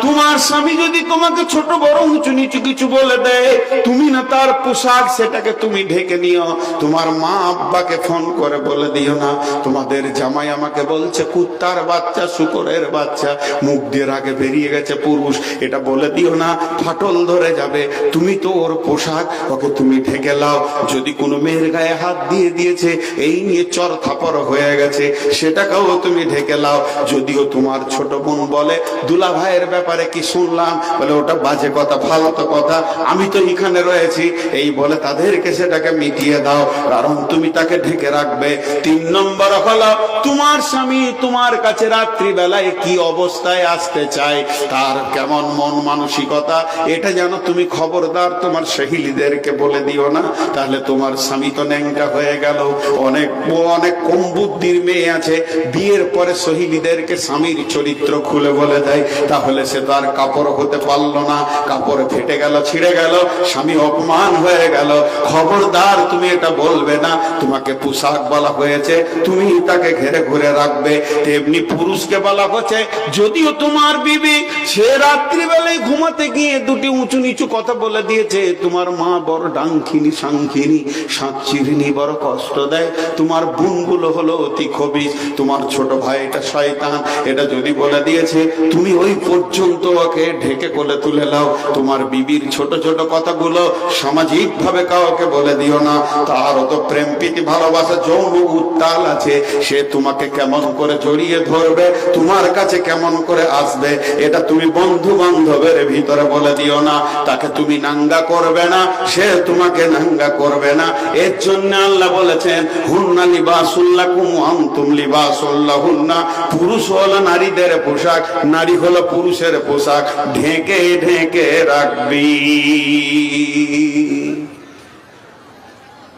[SPEAKER 2] তোমার স্বামী যদি তোমাকে ছোট বড় উঁচু নিচু কিছু বলে দেয়, তুমি না তার পোশাক সেটাকে তুমি ঢেকে নিও। তোমার মা আব্বাকে ফোন করে বলে দিও না, তোমাদের জামাই আমাকে বলছে কুত্তার বাচ্চা, শুকরের বাচ্চা, মুখ দিয়ে আগে বেরিয়ে গেছে পুরুষ, এটা বলে দিও না, ফাটল ধরে যাবে। তুমি তো ওর পোশাক, ওকে তুমি ঢেকে লাও। যদি কোনো মেয়ের গায়ে হাত দিয়ে দিয়েছে, এই নিয়ে চর থাপড় হয়ে গেছে, সেটাকেও তুমি ঢেকে লাও। যদিও তোমার ছোট বোন বলে, দুলা ভাইয়ের ব্যাপারে কি শুনলাম, বলে ওটা বাজে কথা, ফালতু কথা, আমি তো এখানে রয়েছি, এই বলে তাদেরকে সেটাকে মিটিয়ে দাও, কারণ তুমি তাকে ঢেকে রাখবে। 3 নম্বর হলো, তোমার স্বামী তোমার কাছে রাত্রিবেলায় কি অবস্থায় আসতে চায়, তার কেমন মন মানসিকতা, এটা যেন তুমি খবরদার তোমার সহেলিদেরকে বলে দিও না। তাহলে তোমার স্বামী তো ন্যাংটা হয়ে গেল। অনেক কম বুদ্ধির মেয়ে আছে, বিয়ের পরে সহেলিদেরকে স্বামীর চরিত্র খুলে বলে দেয়, তাহলে সে তো আর কাপড় হতে পারলো না, কাপড় ফেটে গেল, ছিঁড়ে গেল, স্বামী অপমান হয়ে গেল। খবরদার তুমি এটা বলবে না। তোমাকে পোশাক বলা হয়েছে, তুমি তাকে ঘেরে ঘুরে রাখবে। তেমনি পুরুষকে বলা হচ্ছে, যদিও তোমার বিবি সে রাত্রিবেলায় ঘুমাতে গিয়ে 2টি উঁচু নিচু কথা বলে দিয়েছে, তোমার মা বড় ডাংখিনী, সাংখিনী, সাঁচিরিনী, বড় কষ্ট দেয়, তোমার বোনগুলো হলো অতি খবিশ, তোমার ছোট ভাই এটা শয়তান, এটা যদি বলে দিয়েছে, তুমি ওই পর্যন্ত ওকে ঢেকে কোলে তুলে নাও। তোমার বিবির ছোট ছোট কথাগুলো সামাজিক ভাবে কাউকে বলে দিও না। তার তো প্রেম প্রীতি ভালোবাসা যৌন উত্তাল আছে, সে তোমাকে কেমন করে জড়িয়ে ধরবে, তোমার কাছে কেমন করে আসবে, এটা তুমি বন্ধু বান্ধবের ভিতরে বলে দিও না। তাকে তুমি নাঙ্গা করবে না, সে তোমাকে নাঙ্গা করবে না। এর জন্য আল্লাহ বলেছেন, হুন্না লিবাসুল লাকুম ওয়া আনতুম লিবাসুল লাহুন্না। পুরুষ হলো নারীদের পোশাক, নারী হলো পুরুষের পোশাক, ঢেকে ঢেকে রাখবি।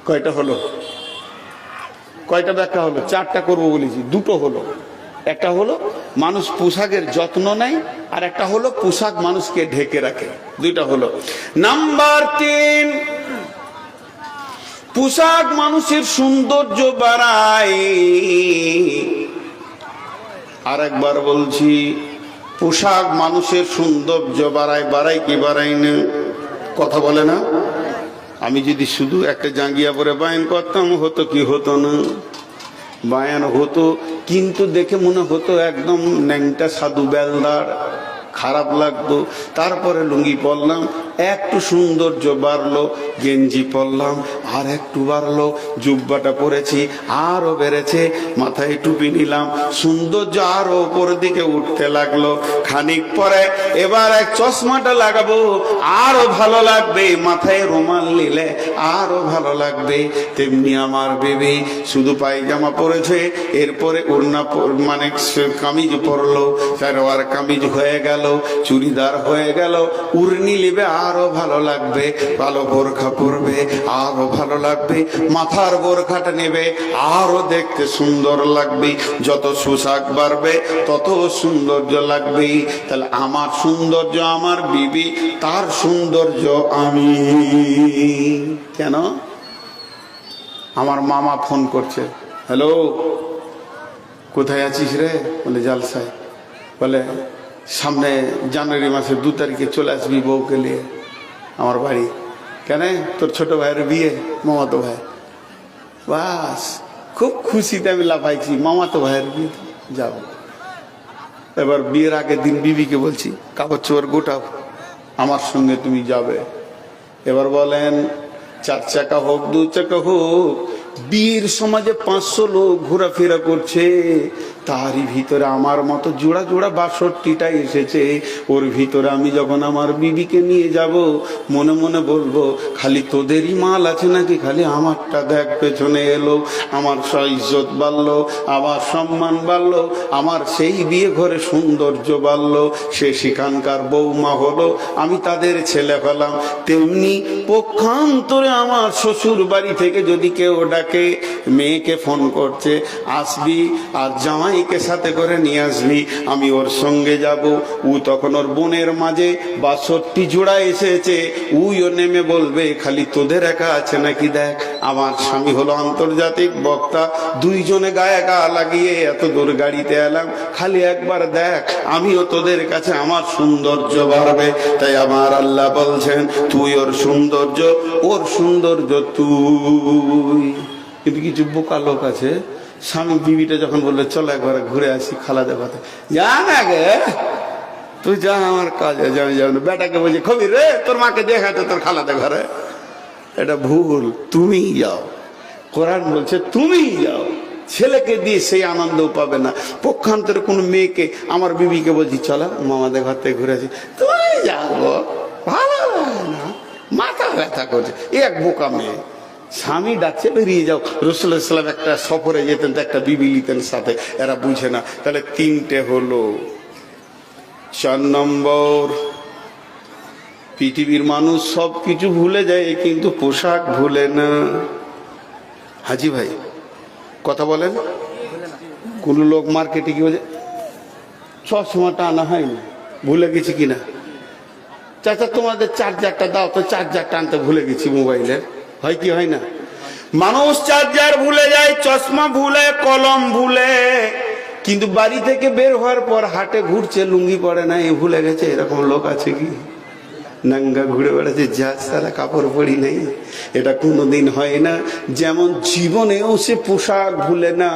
[SPEAKER 2] কয়টা হলো? কয়টা ব্যাখ্যা হলো? 4টা করবো বলেছি, 2টো হলো। একটা হলো মানুষ পোশাকের যত্ন নেয়, আর একটা হলো পোশাক মানুষকে ঢেকে রাখে। দুইটা হলো। নাম্বার 3, পোশাক মানুষের সৌন্দর্য বাড়ায়। আর একবার বলছি, পোশাক মানুষের সৌন্দর্য বাড়ায়। বাড়ায় কি বাড়ায় না? কথা বলে না? আমি যদি শুধু একটা জাঙ্গিয়া পরে বায়ান করতাম, হতো কি হতো না? বায়ান হতো, কিন্তু দেখে মনে হতো একদম ন্যাংটা সাধু বেলদার, খারাপ লাগতো। তারপরে লুঙ্গি পরলাম, একটু সৌন্দর্য বাড়লো, গেঞ্জি পরলাম আর একটু বাড়লো, জুব্বাটা পরেছি আরো বেড়েছে, মাথায় টুপি নিলাম, সৌন্দর্য আরো উপর দিকে উঠতে লাগলো। খানিক পরে এবার এক চশমাটা লাগাবো, আরো ভালো লাগবে, মাথায় রুমাল নিলে আরো ভালো লাগবে। তেমনি আমার বেবি শুধু পায়জামা পরেছে, এরপরে ওড়না মানে কামিজ পরলো, সালোয়ার কামিজ হয়ে গেল, চুড়িদার হয়ে গেল, উড়নি নেবে আরো ভালো লাগবে, ভালো বোরখা পরবে আরো ভালো লাগবে, মাথার বোরখাটা নেবে আরো দেখতে সুন্দর লাগবে। যত পোশাক বাড়বে তত সৌন্দর্য লাগবে। তাহলে আমার সৌন্দর্য আমার বিবি, তার সৌন্দর্য আমি। কেন? আমার মামা ফোন করছে, হ্যালো কোথায় আছিস রে? বলে জালসায়। বলে সামনে জানুয়ারি মাসের 2 তারিখে চলে আসবি বউকে নিয়ে আমার বাড়ি। কেন? তোর ছোট ভাইয়ের বিয়ে, মামাতো ভাই। বাস, খুব খুশিতে আমি লাফাইছি, মামাতো ভাইয়ের বিয়ে যাব। এবার বিয়ের আগের দিন বিবিকে বলছি, কাপড় চোপড় গোটাও, আমার সঙ্গে তুমি যাবে। এবার বলেন 4 চাকা হোক 2 চাকা হোক, বীর সমাজে 500 লোক ঘোরাফেরা করছে, তারই ভিতরে আমার মতো জোড়া জোড়া 62টা এসেছে। ওর ভিতরে আমি যখন আমার বিবিকে নিয়ে যাব, মনে মনে বলবো, খালি তোদেরই মাল আছে নাকি খালি আমারটা দেখ। পেছনে এলো, আমার ইজ্জত বাড়লো, আমার সম্মান বাড়লো, আমার সেই বিয়ে ঘরে সৌন্দর্য বাড়লো, সে সেখানকার বৌমা হলো, আমি তাদের ছেলে হলাম। তেমনি পক্ষান্তরে আমার শ্বশুর বাড়ি থেকে যদি কেউ ডাকে, মেয়েকে ফোন করছে আসবি, আর জামাইকে সাথে করে নিয়ে আসবি, আমি ওর সঙ্গে যাব। ও তখন ওর বোনের মাঝে 62 জোড়া এসেছে, উইও নেমে বলবে, খালি তোদের একা আছে নাকি দেখ। আমার স্বামী হলো আন্তর্জাতিক বক্তা, 2 জনে গায়ে গা লাগিয়ে এত দূর গাড়িতে এলাম, খালি একবার দেখ, আমিও তোদের কাছে আমার সৌন্দর্য বাড়বে। তাই আমার আল্লাহ বলছেন, তুই ওর সৌন্দর্য, ওর সৌন্দর্য তুই। কিন্তু কিছু বোকা লোক আছে, স্বামী বিবিটা যখন বললে চলো একবার ঘুরে আসি খালা দেখাতে, যা না গে তুই যা, আমার কাজে যাবি যাবি না। বেটাকে বলছি, খবি রে তোর মাকে দেখাতে তোর খালাতে ঘরে। এটা ভুল, তুমি যাও। কোরআন বলছে তুমি যাও, ছেলেকে দিয়ে সেই আনন্দ পাবে না। পক্ষান্তরে কোনো মেয়েকে, আমার বিবিকে বলছি চলো মামাদের ঘর থেকে ঘুরে আসি, তুমি যাবো, ভালো লাগে না, মাথা ব্যথা করছে। এক বোকা মেয়ে, স্বামী ডাকছে বেরিয়ে যাও। রাসূলুল্লাহ সাল্লাল্লাহু আলাইহি ওয়াসাল্লাম একটা সফরে যেতেন, তো একটা বিবি নিতেন সাথে, এরা বুঝে না। তাহলে 3টে হলো। 4 নম্বর, পৃথিবীর মানুষ সব কিছু ভুলে যায় কিন্তু পোশাক ভুলে না। হাজি ভাই কথা বলেন। কোন লোক মার্কেটে গিয়ে বলে চশমাটা আনা হয়নি, ভুলে গেছি কিনা। চাচা তোমাদের চার্জারটা দাও তো, চার্জারটা আনতে ভুলে গেছি মোবাইলের। হয় কি হয় না? মানুষ চার্জার ভুলে যায়, চশমা ভুলে, কলম ভুলে, কিন্তু বাড়ি থেকে বের হওয়ার পর হাটে ঘুরছে, লুঙ্গি পরে না, এ ভুলে গেছে। এরকম লোক আছে কি? নাঙ্গা ঘুরে বেড়াচ্ছে, যা সারা কাপড় পরি নেই। এটা কোনোদিন হয় না। যেমন জীবনেও সে পোশাক ভুলে না,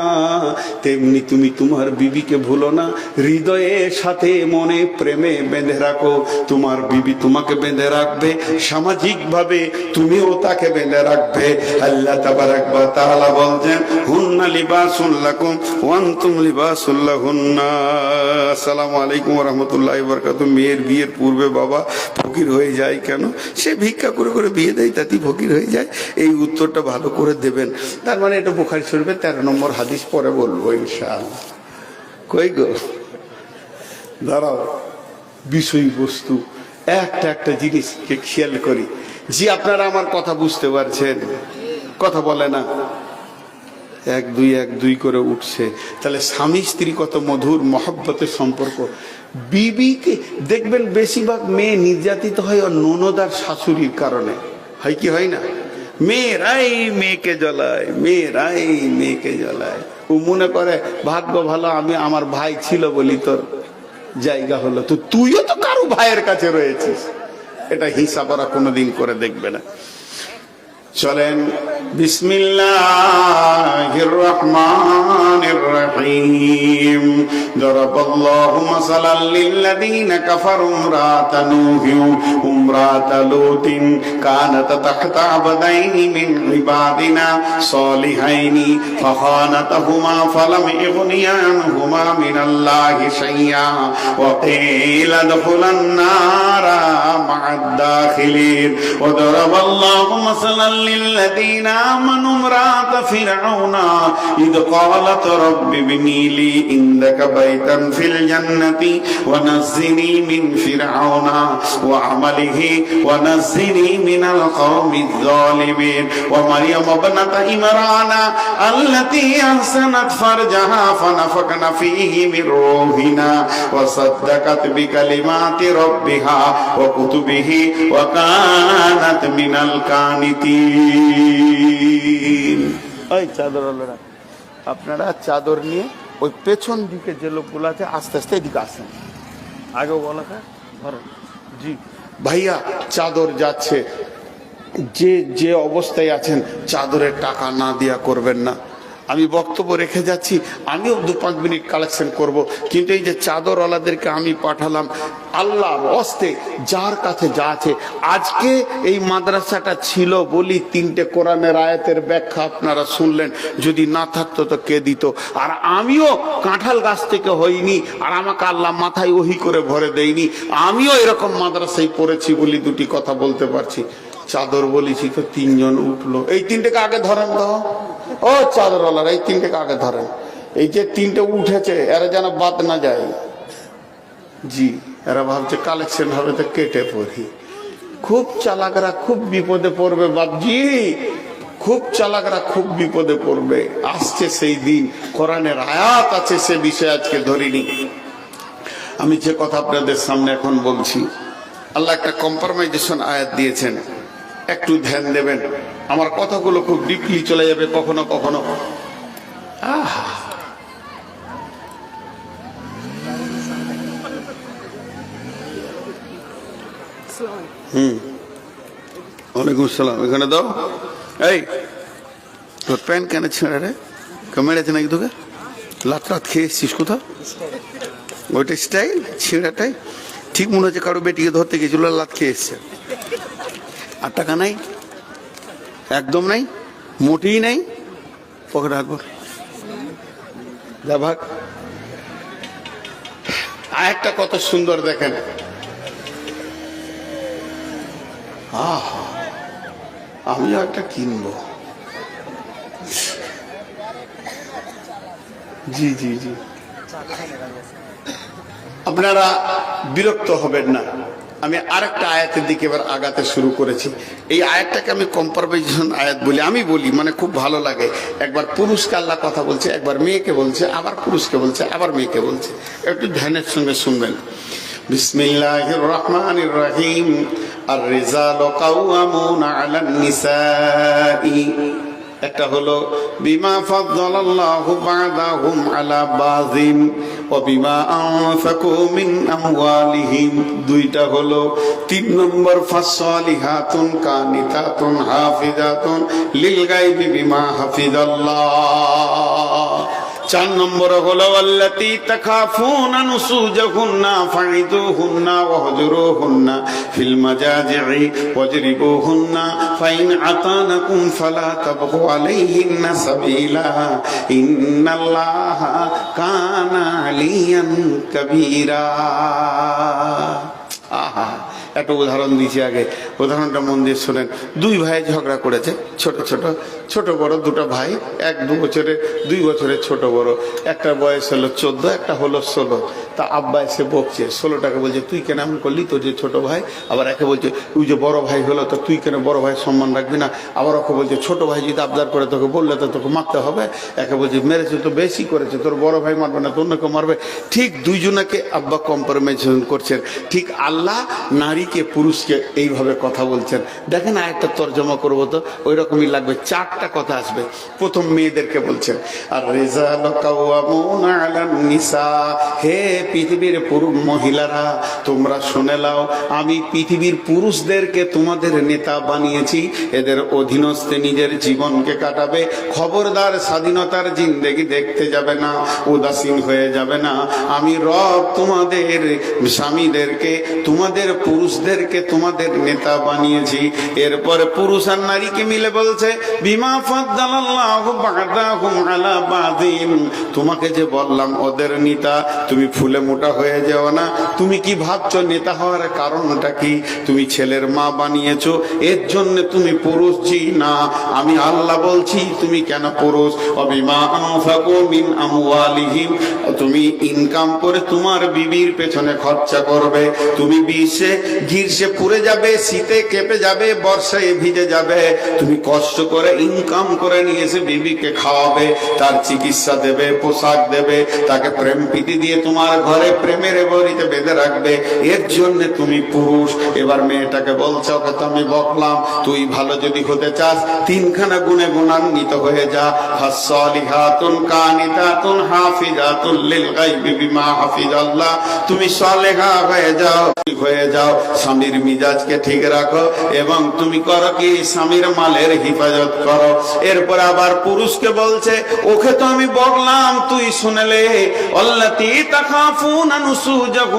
[SPEAKER 2] তেমনি তুমি তোমার বিবিকে ভুলো না। হৃদয়ে সাথে মনে প্রেমে বেঁধে রাখো, তোমার বিবি তোমাকে বেঁধে রাখবে, সামাজিক ভাবে তুমিও তাকে বেঁধে রাখবে। আল্লাহ তাবারাক ওয়া তাআলা বলছেন, হুন্না লিবাসুল লাকুম ওয়া আনতুম লিবাসুল লাহুন্না। আসসালামু আলাইকুম ওয়া রাহমাতুল্লাহি ওয়া বারাকাতুহু। মেয়ের বিয়ের পূর্বে বাবা ফকির হয়ে যায় কেন? সে ভিক্ষা করে করে বিয়ে দেয়, তাতেই ফকির হয়ে যায়। এই উত্তরটা ভালো করে দেবেন। তার মানে এটা বুখারী শরীফের 13 নম্বর হাদিস, পরে বলবো ইনশাআল্লাহ। কই গো দাঁড়াও, বিষয়বস্তু একটা একটা জিনিসকে খেয়াল করি। জি আপনারা আমার কথা বুঝতে পারছেন? কথা বলে না। এক দুই করে উঠছে। তাহলে স্বামী স্ত্রী কত মধুর মহব্বতের সম্পর্ক। বিবিকে দেখবেন বেশিরভাগ মেয়ে নির্যাতিত হয় ওর ননদ আর শাশুড়ির কারণে, হয় কি হয় না? মেয়েরাই মেয়েকে জ্বলায়, মেয়েরাই মেয়েকে জ্বলায়। ও মনে করে ভাগ্য ভালো আমি আমার ভাই ছিল বলি তোর জায়গা হলো, তো তুইও তো কারো ভাইয়ের কাছে রয়েছিস। এটা হিসাব ওরা কোনোদিন করে দেখবে না। চলেন বিসমিল্লাহির রহমানির রহিম। দরাবাল্লাহু মাসালাল লিল্লাযীনা কাফারু ইমরাতা নূহিন ইমরাতা লূতিন কানাত তাহতা আবদাইনি মিন ইবাদিনা সালিহাইনি ফাখানাতাহুমা ফালাম ইগনিয়া আনহুমা মিনাল্লাহি শাইয়্যা ওয়া কিলা দুখুলান নারা মা'আদ দাখিলিন। ওয়া দরাবাল্লাহু মাসালাল للذين آمنوا امرأة فرعون إذ قالت رب ابن لي عندك بيتا في الجنة ونجني من فرعون وعمله ونجني من القوم الظالمين ومريم ابنة عمران التي أحسنت فرجها فنفخنا فيه من روحنا وصدقت بكلمات ربها وكتبه وكانت من القانتين। ওই চাদরওয়ালারা, আপনারা চাদর নিয়ে ওই পেছন দিকে যে লোকগুলো আছে আস্তে আস্তে এদিকে আসেন। আগেও বলা হয় ধরেন। জি ভাইয়া, চাদর যাচ্ছে। যে যে অবস্থায় আছেন চাদরের টাকা না দিয়া করবেন না। আমি বক্তব্য রেখে যাচ্ছি, আমিও 2-5 মিনিট কালেকশন করব, কিন্তু এই যে চাদরওয়ালাদেরকে আমি পাঠালাম আল্লাহর ওয়াস্তে, যার কাছে যা আছে। আজকে এই মাদ্রাসাটা ছিল বলি 3টে কোরআনের আয়াতের ব্যাখ্যা আপনারা শুনলেন, যদি না থাকতো তো কে দিত? আর আমিও কাঁঠাল গাছ থেকে হইনি, আর আমাকে আল্লাহ মাথায় ওহি করে ভরে দেয়নি। আমিও এরকম মাদ্রাসায় পড়েছি বলি 2টি কথা বলতে পারছি। চাদর বলেছি তো 3 জন উঠলো। এই 3টেকে আগে ধরেন তো, ও চাদরওয়ালারা, এই 3টেকে আগে ধরেন। এই যে 3টে উঠেছে এরা যেন বাদ না যায়। জি, এরা ভাবছে কালেকশন হবে তো কেটে পড়ি। খুব চালাকরা খুব বিপদে পড়বে বাপজি, খুব চালাকরা খুব বিপদে পড়বে। আসছে সেই দিন, কোরআনের আয়াত আছে, সে বিষয়ে আজকে ধরিনি। আমি যে কথা আপনাদের সামনে এখন বলছি, আল্লাহ একটা কম্প্রোমাইজেশন আয়াত দিয়েছেন, একটু ধ্যান দেবেন। আমার কথাগুলো খুব ডিপলি চলে যাবে কখনো কখনো। ওয়ালাইকুম আসসালাম। এখানে দাও। এই তোর প্যান্ট কেন ছেঁড়ে রে? মেরেছে নাকি তোকে? লাত লাত খেয়ে এসছিস কোথাও? ওইটা স্টাইল ছেঁড়াটাই ঠিক মনে হচ্ছে কারো বেটিকে ধরতে গেছিল, লাত খেয়ে এসছে। আর টাকা নাই, একদম নাই, মোটেই নাই। পকেটে রাখবো, যা ভাগ। আরেকটা কত সুন্দর দেখেন। আমিও একটা কিনবো। জি জি জি, আপনারা বিরক্ত হবেন না। আমি আরেকটা আয়াতের দিকে এবার আগাতে শুরু করেছি। এই আয়াতটাকে আমি কম্পারমেশন আয়াত বলি। আমি বলি মানে খুব ভালো লাগে। একবার পুরুষকে আল্লাহ কথা বলছে, একবার মেয়েকে বলছে, আবার পুরুষকে বলছে, আবার মেয়েকে বলছে। একটু ধ্যানের সঙ্গে শুনবেন। বিসমিল্লাহির রহমানির রহিম। আর রিজালু কাওয়ামুনা আলান নিসাই। একটা হলো বিমা ফাদ্দালাল্লাহু বা'দাহুম আলা বাযিন ওয়া বিমা আনফাকু মিন আমওয়ালিহিম। 2টা হলো 3 নম্বর ফাসসালিহাতুন কানিতাতুন হাফিজাতুন লিল গায়বি বিমা হাফিজাল্লাহ। 4 নম্বর হলো আল্লাতী তাখাফুনা নুসুজাহুন্না ফাইদুহুন্না ওয়াহজুরুহুন্না ফিল মাজাজি'i ওয়াজরিবুহুন্না ফাইন আতানাকুম ফালা তাবগু আলাইহিন্না সাবিলা ইন্নাল্লাহা কানা আলিয়ান কাবীরা। একটা উদাহরণ দিয়েছি আগে, উদাহরণটা মন দিয়ে শোনেন। দুই ভাই ঝগড়া করেছে, ছোট বড় দুটো ভাই, 2 বছরের ছোট বড়। একটা বয়স হলো 14, একটা হলো 16। তা আব্বা এসে বকছে, 16টাকে বলছে তুই কেন এমন করলি, তোর যে ছোট ভাই। আবার একে বলছে তুই যে বড় ভাই হলো, তো তুই কেন বড় ভাই সম্মান রাখবি না। আবার ওকে বলছে ছোট ভাই যদি আবদার করে তোকে বললে তো তোকে মারতে হবে। একে বলছে মেরেছে তো বেশি করেছে, তোর বড় ভাই মারবে না, তোর কেউ মারবে। ঠিক দুইজনাকে আব্বা কম্প্রোমাইজেশন করছেন। ঠিক আল্লাহ নারীকে পুরুষকে এইভাবে কথা বলছেন। দেখেন আরেকটা তর্জমা করবো তো ওই রকমই লাগবে, 4টা কথা আসবে। প্রথম মেয়েদেরকে বলছেন, আর রিজালু কাওয়ামুনা আলান নিসা, হে পৃথিবীর পুরুষ মহিলারা তোমরা শুনে নাও, আমি পৃথিবীর পুরুষদেরকে তোমাদের নেতা বানিয়েছি, এদের অধীনস্থে নিজের জীবনকে কাটাবে। খবরদার স্বাধীনতার জিন্দেগি দেখতে যাবে না, উদাসীন হয়ে যাবে না। আমি রব তোমাদের স্বামীদেরকে, তোমাদের পুরুষদেরকে তোমাদের নেতা বানিয়েছি। এরপরে পুরুষ আর নারীকে মিলে বলছে, বিমা ফাদ্দালাল্লাহু বা'দাহুম আলা বাযিন, তোমাকে যে বললাম ওদের নেতা, তুমি ফুলে মোটা হয়ে যাও না। তুমি কি ভাবছো নেতা হওয়ার কারণটা কি? তুমি ছেলের মা বানিয়েছো, এর জন্য তুমি পুরুষ? জি না, আমি আল্লাহ বলছি তুমি কেন পুরুষ। অবিমা আনফাকু মিন আমওয়ালিহিম, তুমি ইনকাম করে তোমার বিবির পেছনে খরচা করবে। তুমি গ্রীষ্মে পুড়ে যাবে, শীতে কেঁপে যাবে, বর্ষায় ভিজে যাবে। তুমি কষ্ট করে ইনকাম করে নিয়ে এসে বিবিকে খাওয়াবে, তার চিকিৎসা দেবে, পোশাক দেবে, তাকে প্রেম প্রীতি দিয়ে তোমার ঘরে প্রেমের বড়িতে বেঁধে রাখবে। এর জন্য তুমি পুরুষ। এবার মেয়েটাকে বলছে, ওকে তো আমি বকলাম, তুই ভালো যদি হতে চাস 3খানা গুণে গুণান্বিত হয়ে যা। ফাসসালিহাতুন কানিতাতুন হাফিজাতুল লিল গায়বি বিমা হাফিজাল্লাহ, তুমি সালেহা হয়ে যাও, স্বামীর মিজাজকে ঠিক রাখো এবং তুমি করো কি, স্বামীর মালের হিফাজত করো। এরপর আবার পুরুষকে বলছে, ওকে তো আমি বললাম তুই শুনলে, আল্লাতী তাখাফুনা নুশুজাহু